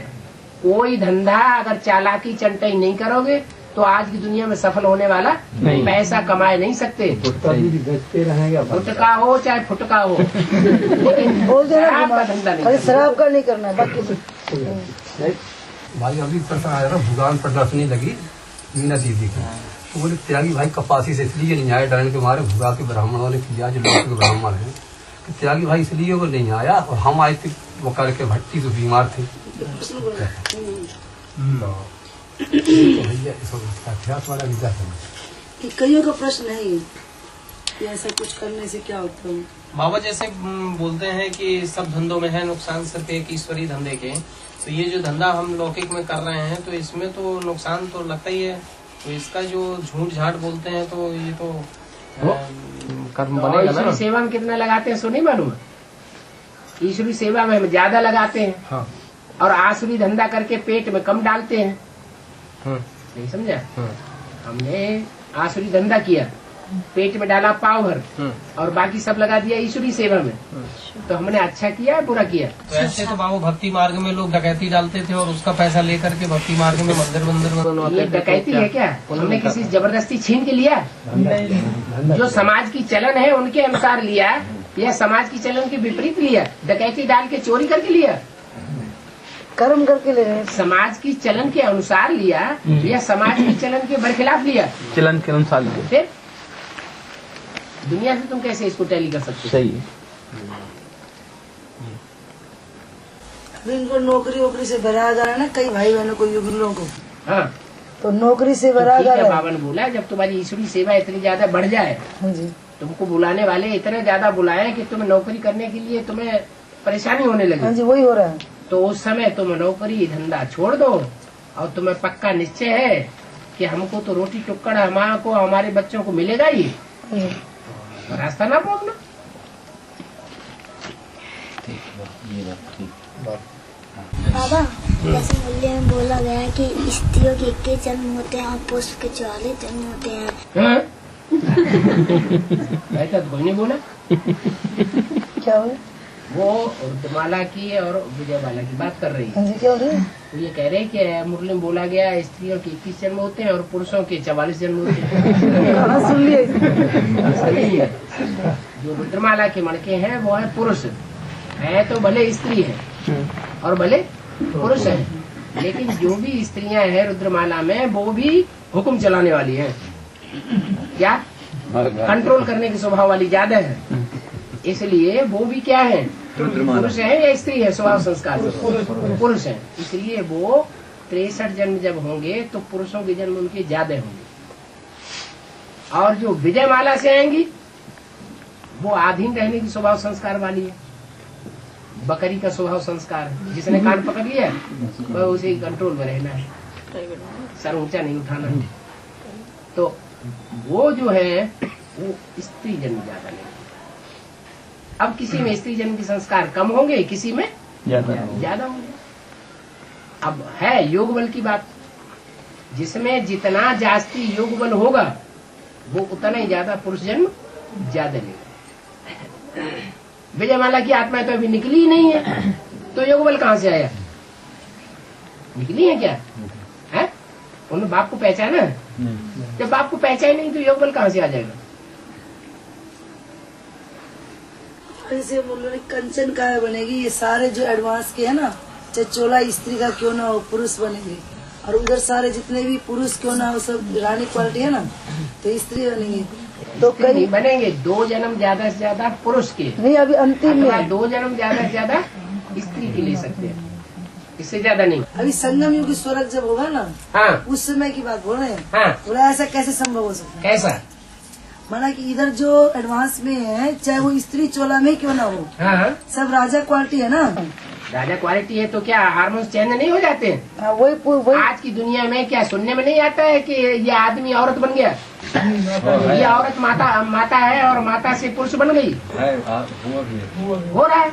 B: कोई धंधा अगर चालाकी चंटाई नहीं करोगे तो आज की दुनिया में सफल होने वाला नहीं, पैसा कमाए नहीं सकते।
L: बेचते रहेंगे,
B: गुटखा हो चाहे फुटका हो, लेकिन शराब का धंधा नहीं,
E: शराब का नहीं करना है। बाकी
L: भाई अभी प्रश्न आया था, भुगान प्रदर्शनी लगी मीना दीदी की, तो बोले त्यागी भाई कपासी से इसलिए नहीं आया, डरने के मारे भुगा के ब्राह्मणों ने किया जो लोग के ब्राह्मण है, कि त्यागी भाई इसलिए वो नहीं आया और हम आए थे वो करके भट्टी तो बीमार थे।
E: कईयों का प्रश्न है कि ऐसा कुछ करने से क्या होता है।
J: बाबा जैसे बोलते हैं कि सब धंधों में है नुकसान, सिर्फ एक ईश्वरी धंधे के, तो ये जो धंधा हम लौकिक में कर रहे हैं तो इसमें तो नुकसान तो लगता ही है। तो इसका जो झूठ झाट बोलते हैं तो ये तो कर्म बनेगा ना।
B: सेवा में कितना लगाते हैं सो नहीं मालूम। ईश्वरी सेवा में हम ज्यादा लगाते हैं, हाँ, और आसुरी धंधा करके पेट में कम डालते हैं। नहीं समझा? हमने आसुरी धंधा किया, पेट में डाला पाव भर और बाकी सब लगा दिया ईश्वरी सेवा में, तो हमने अच्छा किया है बुरा किया?
J: तो ऐसे तो बाबू भक्ति मार्ग में लोग डकैती डालते थे और उसका पैसा लेकर के भक्ति मार्ग में मंदिर मंदिर।
B: ये डकैती है क्या? हमने किसी जबरदस्ती छीन के लिया? जो समाज की चलन है उनके अनुसार लिया या समाज की चलन के विपरीत लिया? डकैती डाल के चोरी करके लिया?
E: कर्म करके ले रहे हैं।
B: समाज की चलन के अनुसार लिया या समाज की चलन के बरखिलाफ लिया?
M: चलन के अनुसार लिया।
B: फिर दुनिया से तुम कैसे इसको टैली कर सकते?
M: सही है।
E: इनको नौकरी वोकरी से भरा जा रहा है ना, कई भाई बहनों को, युगलों को।
B: हाँ,
E: तो नौकरी से भरा जा रहा है।
B: बाबा ने बोला जब तुम्हारी ईश्वरी सेवा इतनी ज्यादा बढ़ जाए, तुमको बुलाने वाले इतने ज्यादा बुलाए कि तुम्हें नौकरी करने के लिए तुम्हें परेशानी होने लगी।
E: हाँ जी, वही हो रहा है।
B: तो उस समय तुम नौकरी धंधा छोड़ दो और तुम्हें पक्का निश्चय है कि हमको तो रोटी टुक्कड़ हमारे को हमारे बच्चों को मिलेगा ही, रास्ता ना पकड़ना।
N: बाबा जैसे मूल्य में बोला गया है कि स्त्रियों के 21 जन्म होते हैं और पुरुष के 44 जन्म होते हैं।
B: ऐसा कोई नहीं बोला।
E: क्या हुआ?
B: वो रुद्रमाला की और विजयमाला की बात कर रही है।
E: क्या हो रही है?
B: तो ये कह रहे कि मुरली में बोला गया स्त्रियों के 21 जन्म होते हैं और पुरुषों के 44 जन्म होते हैं।
E: सुन लिया।
B: जो रुद्रमाला के मणके हैं वो है पुरुष है, तो भले स्त्री है और भले पुरुष है, लेकिन जो भी स्त्रियां हैं रुद्रमाला में वो भी हुक्म चलाने वाली हैं। क्या? कंट्रोल करने के स्वभाव वाली ज्यादा है, इसलिए वो भी क्या है? पुरुष है या स्त्री है? स्वभाव संस्कार पुरुष है, इसलिए वो 63 जन्म जब होंगे तो पुरुषों के जन्म उनके ज्यादा होंगे। और जो विजयमाला से आएंगी वो आधीन रहने की स्वभाव संस्कार वाली है। बकरी का स्वभाव संस्कार है, जिसने कान पकड़ लिया वह उसे कंट्रोल में रहना है, सर ऊंचा नहीं उठाना है। तो वो जो है वो स्त्री जन्म ज्यादा लेंगे। अब किसी में स्त्री जन्म के संस्कार कम होंगे, किसी में ज्यादा होंगे। अब है योग बल की बात, जिसमें जितना जास्ती योग बल होगा वो उतना ही ज्यादा पुरुष जन्म ज्यादा लेगा। विजयमाला की आत्मा तो अभी निकली ही नहीं है, तो योग बल कहाँ से आया? निकली है क्या? है उन्होंने बाप को पहचाना है? जब बाप को पहचान नहीं तो योग बल कहाँ से आ जाएगा?
E: ऐसे बोलो कंचन का बनेगी, ये सारे जो एडवांस के है ना, चाहे चोला स्त्री का क्यों ना हो पुरुष बनेंगे, और उधर सारे जितने भी पुरुष क्यों ना हो सब रानी क्वालिटी है ना, तो स्त्री बनेंगे। तो
B: कहीं बनेंगे 2 जन्म ज्यादा से ज्यादा पुरुष के,
E: नहीं अभी अंतिम में
B: 2 जन्म ज्यादा से ज्यादा स्त्री के ले सकते हैं, इससे ज्यादा नहीं।
E: अभी संगम युग स्वर्ग जब होगा ना,
B: हाँ
E: उस समय की बात बोल रहे हैं।
B: हाँ
E: बोला ऐसा कैसे संभव हो सकता है?
B: कैसा?
E: माना कि इधर जो एडवांस में है, चाहे वो स्त्री चोला में क्यों ना हो,
B: हाँ
E: सब राजा क्वालिटी है ना।
B: राजा क्वालिटी है तो क्या हार्मोन्स चेंज नहीं हो जाते हैं?
E: हाँ, वही
B: आज की दुनिया में क्या सुनने में नहीं आता है कि ये आदमी औरत बन गया, ये औरत माता है और माता से पुरुष बन गई, हो रहा है।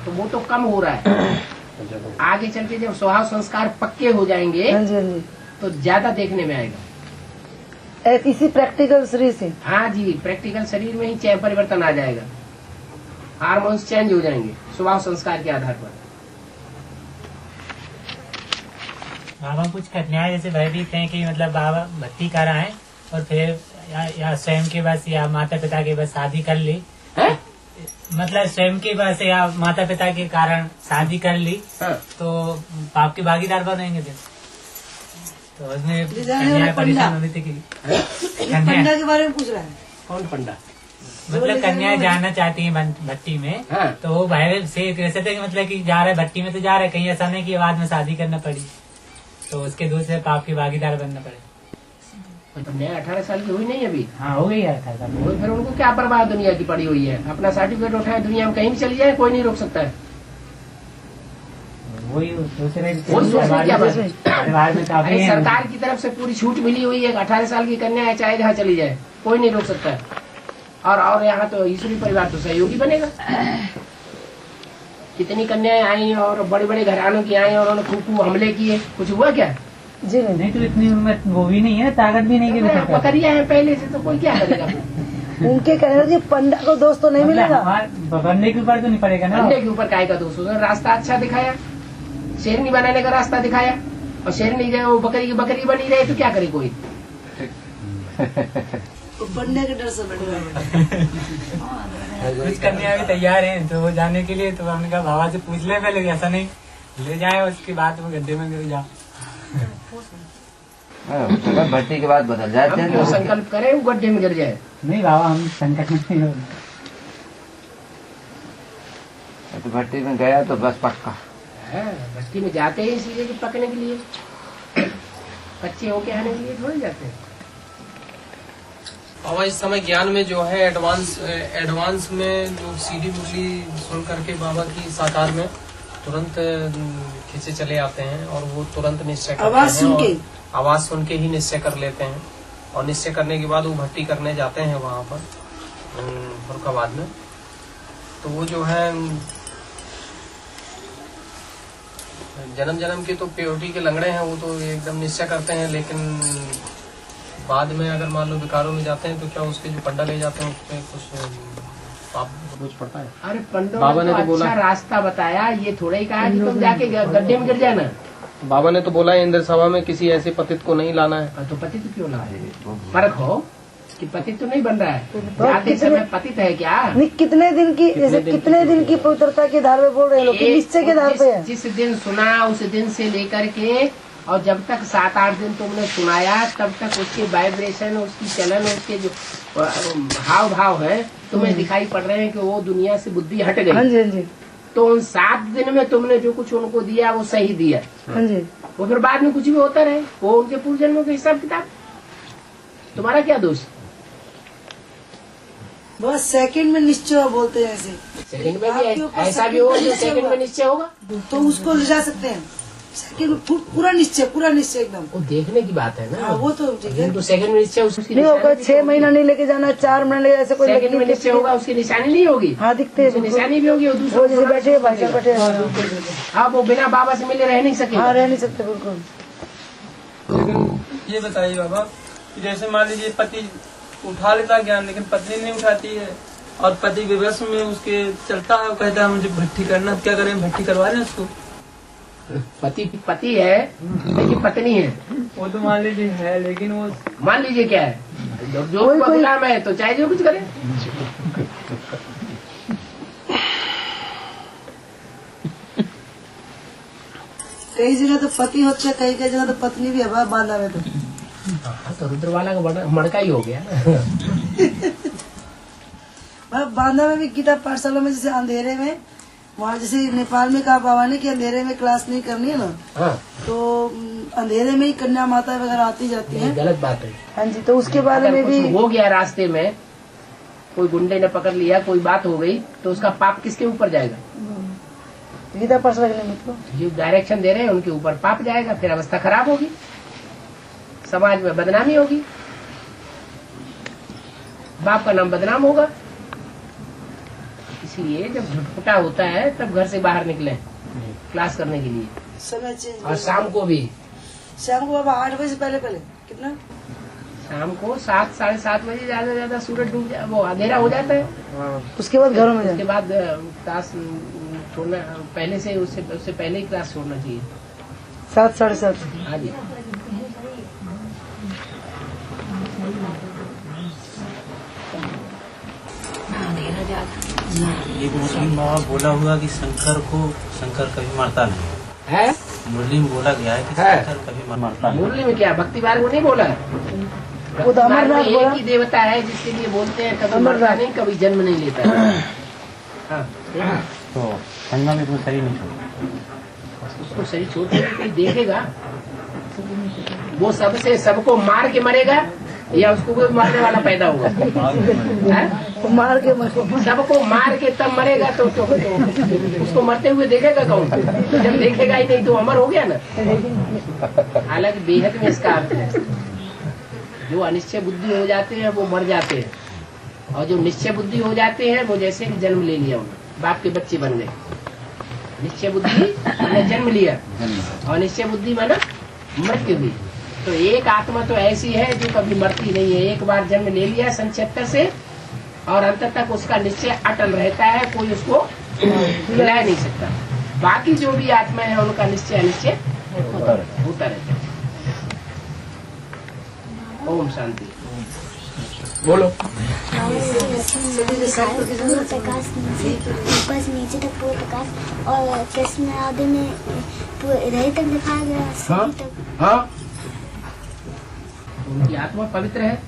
B: तो वो तो कम हो रहा है। आगे चल के जब स्वभाव संस्कार पक्के हो जाएंगे तो ज्यादा देखने में आएगा।
E: इसी प्रैक्टिकल शरीर से,
B: हाँ जी, प्रैक्टिकल शरीर में ही परिवर्तन आ जाएगा, हार्मोन्स चेंज हो जाएंगे स्वभाव संस्कार के आधार पर।
D: बाबा कुछ कन्याएं जैसे भयभीत हैं कि मतलब बाबा भक्ति कर रहे हैं और फिर या स्वयं के बस या माता पिता के बस शादी कर ली, मतलब स्वयं के बस या माता पिता के कारण शादी कर ली, तो पाप के भागीदार बनेंगे फिर। तो उसमें कन्याएं परेशान होने की
E: पंडा के बारे में पूछ रहा है।
B: कौन पंडा?
D: मतलब कन्याएं जाना चाहती हैं भट्टी में, तो वो भय से कैसे थे कि मतलब कि जा रहे भट्टी में तो जा रहे, कहीं ऐसा नहीं कि बाद में शादी करना पड़ी तो उसके दूसरे पाप के भागीदार बनना पड़े।
B: कन्या 18 साल की हुई नहीं अभी?
D: हाँ हो गई 18 साल।
B: फिर उनको क्या परवाह दुनिया की पड़ी हुई है, अपना सर्टिफिकेट उठाए दुनिया में कहीं भी चली जाए, कोई नहीं रोक सकता है।
D: वही
B: सरकार की तरफ से पूरी छूट मिली हुई है, 18 साल की कन्या है चाहे जहाँ चली जाए कोई नहीं रोक सकता है। और यहाँ तो ईश्वरी परिवार तो सहयोगी बनेगा। कितनी कन्याएं आई और बड़े बड़े घरानों की आई और उन्होंने खूब हमले किए, कुछ हुआ क्या?
D: जी नहीं, तो इतनी उम्र वो भी नहीं है, ताकत भी नहीं है,
B: पकड़िया है पहले से, तो कोई क्या करेगा?
E: उनके कहने पंडा को दोस्त तो नहीं मिलेगा,
D: बनने के ऊपर तो नहीं पड़ेगा ना।
B: बनने के ऊपर काय का दोस्त? उसने रास्ता अच्छा दिखाया, शेरनी बनाने का रास्ता दिखाया, और शेरनी जो वो बकरी की बकरी बनी रहे तो क्या करे कोई?
E: बनने के डर से
D: कुछ कन्या भी तैयार हैं तो वो जाने के लिए, तो हमने कहा बाबा से पूछ ले पहले, ऐसा नहीं ले जाए उसके बाद वो गड्ढे में गिर जाओ।
C: भट्टी के बाद बदल जाते हैं
B: तो संकल्प करें वो गड्ढे में गिर जाए।
D: नहीं बाबा हम संकट में नहीं हो,
C: तो भट्टी में गया तो बस पक्का।
B: भट्टी में जाते हैं इसलिए कि पकने के लिए, कच्चे होके आने के लिए थोड़े जाते हैं।
J: बाबा इस समय ज्ञान में जो है एडवांस में लोग सीधी मुरली सुन करके बाबा की साकार में तुरंत खींचे चले आते हैं और वो तुरंत निश्चय करते हैं, आवाज सुन के ही निश्चय कर लेते हैं, और निश्चय करने के बाद वो भट्टी करने जाते हैं वहाँ पर फरुखाबाद में। तो वो जो है जन्म जन्म के तो प्योरिटी के लंगड़े हैं, वो तो एकदम निश्चय करते हैं, लेकिन बाद में अगर मान लो विकारों में जाते हैं तो क्या उसके जो पंडा ले जाते हैं उस पर कुछ पड़ता है?
B: अरे बाबा ने तो बोला अच्छा रास्ता बताया, ये थोड़ा ही कहा कि तुम जाके गड्ढे में गिर जाना।
J: बाबा ने तो बोला इंद्र सभा में किसी ऐसे पतित को नहीं लाना है।
B: तो पतित क्यों ला है? फर्क हो कि पतित तो नहीं बन रहा है, जाते समय पतित है क्या?
E: कितने दिन की पवित्रता के आधार पे बोल रहे हैं लोग, निश्चय के आधार पे?
B: जिस दिन सुना उस दिन से लेकर के और जब तक 7-8 दिन तुमने सुनाया तब तक उसके वाइब्रेशन, उसकी चलन, उसके जो हाव भाव है तुम्हें दिखाई पड़ रहे हैं कि वो दुनिया से बुद्धि हट गई।
E: हाँ जी, हाँ जी।
B: तो उन 7 दिन में तुमने जो कुछ उनको दिया वो सही दिया।
E: हाँ जी।
B: वो फिर बाद में कुछ भी होता रहे, वो उनके पूर्व जन्मों के हिसाब किताब, तुम्हारा क्या दोष?
E: बस सेकंड में निश्चय बोलते हैं ऐसे।
B: सेकंड में भी ऐसा भी होगा जो सेकंड में निश्चय होगा
E: तो उसको ले जा सकते हैं। सेकंड में पूरा निश्चय एकदम।
B: वो देखने की बात है ना।
E: वो तो ठीक है।
B: तो सेकंड में निश्चय उसकी
E: नहीं होगा, 6 महीना नहीं लेके जाना, 4 महीना लेके, ऐसे कोई
B: सेकंड में निश्चय होगा उसकी निशानी नहीं होगी।
E: हाँ दिखते हैं,
B: निशानी भी होगी।
E: वो जैसे बैठे भाई साहब बैठे।
B: हाँ वो बिना बाबा से मिले रह नहीं सके।
E: हाँ रह नहीं सकते बिल्कुल।
M: ये बताइए बाबा, जैसे मान लीजिए पति उठा लेता ज्ञान लेकिन पत्नी नहीं उठाती है और पति विवश में उसके चलता है, कहता है मुझे भट्टी करना, क्या करें? भट्टी करवा रहे हैं उसको।
B: पति है लेकिन पत्नी है।
M: वो तो मान लीजिए है लेकिन वो
B: मान लीजिए क्या है, जो गुलाम है तो चाहे जो कुछ करे।
E: कई जगह तो पति होते हैं, कई जगह तो पत्नी भी है बांधा में।
B: तो रुद्र वाला का मड़का ही हो गया।
E: बांधा में भी गीता पाठशाला में जैसे अंधेरे में, वहाँ जैसे नेपाल में कहा बाबा ने कि अंधेरे में क्लास नहीं करनी है ना।
B: हाँ।
E: तो अंधेरे में ही कन्या माता वगैरह आती जाती है।
B: गलत बात है।
E: हाँ जी, तो उसके बारे में भी
B: हो गया रास्ते में, कोई गुंडे ने पकड़ लिया, कोई बात हो गई, तो उसका पाप किसके ऊपर जाएगा?
E: गीता पाठशाला में
B: जो डायरेक्शन दे रहे हैं उनके ऊपर पाप जाएगा, फिर अवस्था खराब होगी, समाज में बदनामी होगी, बाप का नाम बदनाम होगा। इसलिए जब झुटपुटा होता है तब घर से बाहर निकले क्लास करने के लिए।
E: समय चेंज।
B: और शाम को भी,
E: शाम को बाबा 8 बजे से पहले कितना?
B: शाम को 7 साढ़े 7 बजे ज्यादा सूरज डूब जाए, वो अंधेरा हो जाता है।
E: उसके बाद घरों में,
B: उसके बाद क्लास छोड़ना पहले से, उससे पहले ही क्लास छोड़ना चाहिए।
E: 7 साढ़े 7।
B: हाँ जी।
A: एक मुस्लिम बाबा बोला हुआ कि शंकर कभी मरता नहीं
B: है।
A: मुरली में बोला गया है कि शंकर कभी मरता नहीं।
B: मुरली में क्या भक्ति मार्ग नहीं बोला है?
E: वो तो अमरनाथ बोला।
B: एक ही देवता है जिसके लिए बोलते हैं कभी मरता नहीं, कभी जन्म नहीं लेता। हाँ।
A: तो संगम में कोई शरीर नहीं छोड़ता,
B: उसको शरीर छोड़ते कोई देखेगा, वो सबको मार के मरेगा या उसको कोई मारने वाला पैदा होगा?
E: मार के
B: सबको मार के तब मरेगा तो उसको मरते हुए देखेगा कौन? जब देखेगा ही नहीं तो अमर हो गया ना। हालांकि बेहद में इसका अर्थ है, जो अनिश्चय बुद्धि हो जाते हैं वो मर जाते हैं, और जो निश्चय बुद्धि हो जाते हैं वो जैसे जन्म ले लिया, बाप के बच्चे बन गए। निश्चय बुद्धि मैंने जन्म लिया और निश्चय बुद्धि माना मृत्यु हुई। तो एक आत्मा तो ऐसी है जो कभी मरती नहीं है, एक बार जन्म ले लिया सन 76 से और अंत तक उसका निश्चय अटल रहता है, कोई उसको हिला नहीं सकता। बाकी जो भी आत्मा है उनका निश्चय अनिश्चय होता रहता है। ओम शांति। बोलो।
N: प्रकाश नीचे तक पूरा प्रकाश और कृष्ण आदि में हृदय तक दिखाया गया।
B: हाँ, उनकी आत्मा पवित्र है,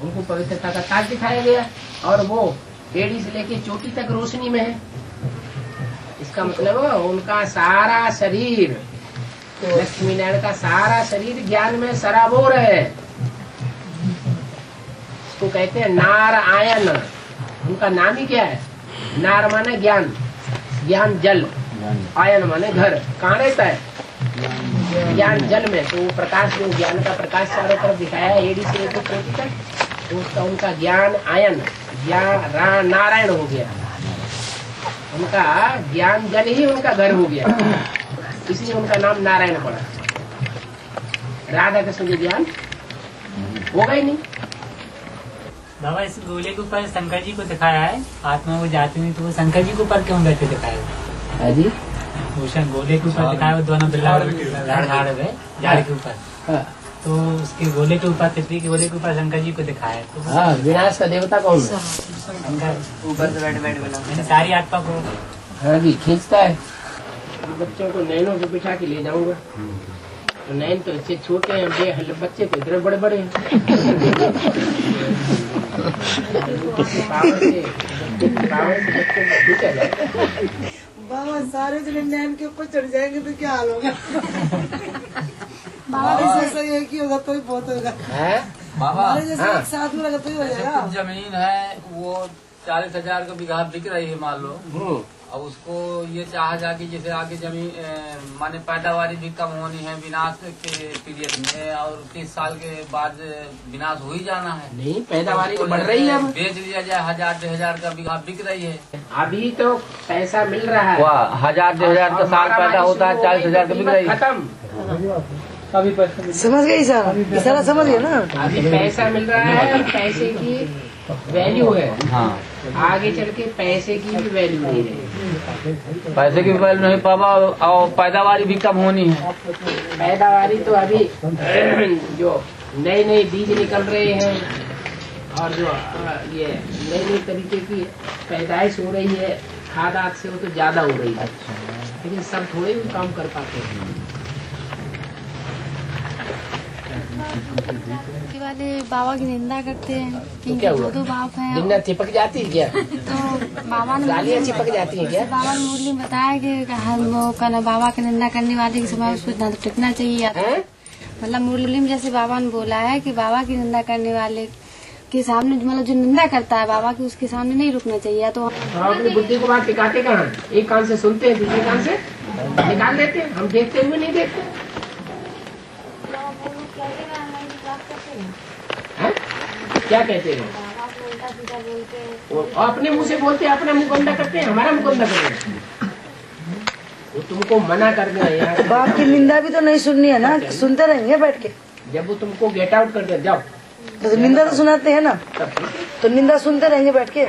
B: उनको पवित्रता का ताज दिखाया गया और वो एड़ी से लेके चोटी तक रोशनी में है। इसका मतलब उनका सारा शरीर, लक्ष्मी नारायण का सारा शरीर ज्ञान में सराबोर है। इसको कहते हैं नारायण। उनका नाम ही क्या है? नार माने ज्ञान, ज्ञान जल, आयन माने घर। कहाँ रहता है? ज्ञान जल में। तो वो प्रकाश, जो ज्ञान का प्रकाश चारों तरफ दिखाया है एड़ी से लेकर चोटी तक, तो उसका उनका ज्ञान आयन, ज्ञान नारायण हो गया। उनका ज्ञान जल ही उनका घर हो गया, इसलिए उनका नाम नारायण पड़ा। राधा कृष्ण जो ज्ञान होगा ही नहीं।
D: बाबा इस गोले के ऊपर शंकर जी को दिखाया है, आत्मा वो जाती नहीं, तो वो शंकर जी के ऊपर क्यों बैठे दिखाया है जी? भूषण गोले के ऊपर दिखाया, वो दोनों झाड़ के ऊपर, तो उसके गोले के ऊपर, तितली के गोले के ऊपर शंकर जी को दिखाया है। तो
B: विनाश का देवता कौन है?
D: शंकर ऊपर से बैठ मैंने सारी आत्मा को
B: हाँ जी खींचता है। बच्चों को नैनों पे बिठा के ले जाऊंगा, तो नैन तो इससे छोटे हैं, बच्चे तो इतने बड़े बड़े
E: बाबा सारे जने नैन के ऊपर चढ़ जाएंगे तो क्या हाल होगा? बाबा ऐसा ही है कि होगा तो ही बहुत होगा।
C: बाबा
E: हमारे जैसे एक साथ में लगा तो ही हो जाएगा।
C: कुछ जमीन है वो 40,000 का बीघा बिक रही है मान लो, अब उसको ये चाहा जा कि जैसे आगे जमीन माने पैदावारी भी कम होनी है विनाश के पीरियड में, और 30 साल के बाद विनाश हो ही जाना है।
B: नहीं, पैदावारी तो बढ़ रही है,
C: बेच लिया जाए 1,000-2,000 का बीघा बिक रही है।
B: अभी तो पैसा मिल रहा है,
C: 1,000-2,000 का साल पैदा होता है, 40,000 का बिक रही है।
B: खत्म,
E: समझ गए इशारा समझ गए ना।
B: अभी पैसा मिल रहा है और पैसे की वैल्यू है।
C: हाँ,
B: आगे चल के पैसे की भी वैल्यू नहीं रहेगी।
C: पैसे की वैल्यू नहीं पापा, और पैदावारी भी कम होनी है।
B: पैदावारी तो अभी जो नए नए बीज निकल रहे हैं और जो ये नए नए तरीके की पैदाइश हो रही है खादात से, वो तो ज्यादा हो रही है, लेकिन सब थोड़े भी काम कर पाते हैं।
H: वाले बाबा की निंदा करते हैं कि
B: क्या हुआ?
H: दो बाप हैं,
B: निंदा चिपक जाती है क्या?
H: तो बाबा ने
B: गालियाँ चिपक जाती है क्या?
H: बाबा ने मुरली में बताया कि हम वो कहना बाबा की निंदा करने वाले के समय उसको इतना तो टिकना चाहिए। मतलब मुरली में जैसे बाबा ने बोला है कि बाबा की निंदा करने वाले के सामने, मतलब जो निंदा करता है बाबा की, उसके सामने नहीं रुकना चाहिए। तो
B: अपनी बुद्धि को बात टिकाते कहाँ? एक कान से सुनते हैं, दूसरे कान से निकाल देते हैं। हम देखते हुए नहीं देखते। क्या कहते हैं? अपने मुंह से बोलते हैं, अपना मुंह गंदा करते हैं, हमारा मुंह गंदा करते हैं। वो तुमको मना कर दिया,
E: बाप की निंदा भी तो नहीं सुननी है ना, सुनते रहेंगे बैठ के।
B: जब वो तुमको गेट आउट कर दे जाओ,
E: तो निंदा तो सुनाते हैं ना, तो निंदा सुनते रहेंगे बैठ के।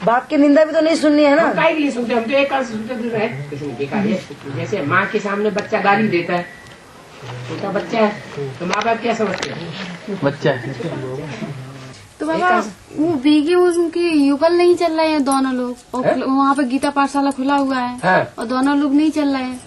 E: बाप की निंदा भी तो नहीं सुननी है ना।
B: हम काहे के लिए सुनते? हम तो एक कान से सुनते किसी ने देखा है। जैसे माँ के सामने बच्चा गाली देता है, छोटा बच्चा है, तो माँ बाप क्या समझते हैं?
C: बच्चा है।
H: तो बाबा वो बीगी उनकी युगल नहीं चल रहे हैं दोनों लोग, और वहाँ पे गीता पाठशाला खुला हुआ है और दोनों लोग नहीं चल रहे हैं।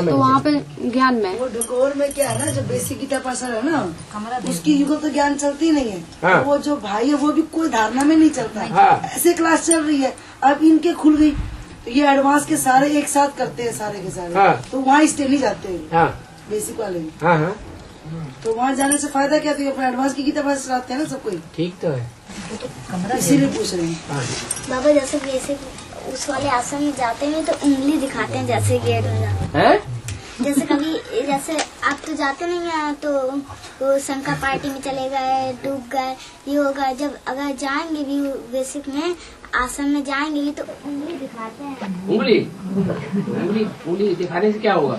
H: तो वहाँ पे ज्ञान में
E: वो ढकोर में क्या है ना, जो बेसिक गीता पाठशाला है ना, उसकी युगल तो ज्ञान चलती नहीं है। तो वो जो भाई है वो भी कोई धारणा में नहीं चलता है। ऐसे क्लास चल रही है, अब इनके खुल गई तो ये एडवांस के सारे एक साथ करते हैं, सारे के सारे। तो वहाँ स्टे नहीं जाते हैं बेसिक वाले। तो वहाँ जाने से फायदा क्या? तो अपने एडवांस की गीता पाठ चलाते हैं ना सब कोई।
B: ठीक तो है,
E: इसीलिए पूछ रहे हैं।
N: बाबा जैसे बेसिक उस वाले आश्रम में जाते हैं तो उंगली दिखाते हैं, जैसे गेट में जाते। जैसे कभी जैसे आप तो जाते नहीं हैं, तो वो शंकर पार्टी में चले गए, डूब गए, ये होगा। जब अगर जाएंगे भी बेसिक में आश्रम में जाएंगे भी तो उंगली दिखाते हैं।
B: उंगली उंगली उंगली दिखाने से क्या होगा?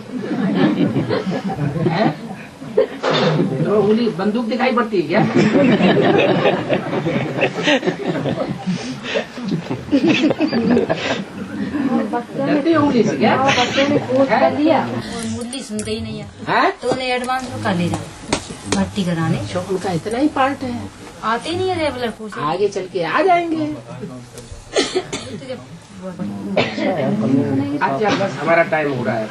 B: तो उंगली बंदूक दिखाई पड़ती है क्या? डरती है उंगली से क्या?
F: बच्चों ने कोर्स कर लिया और मुरली सुनते ही नहीं है, तो उन्हें एडवांस में कर ले जाए भर्ती कराने।
B: उनका इतना ही पार्ट है,
F: आते ही नहीं है रेगुलर कोर्स।
B: आगे चल के आ जाएंगे। अच्छा बस हमारा टाइम हो रहा है।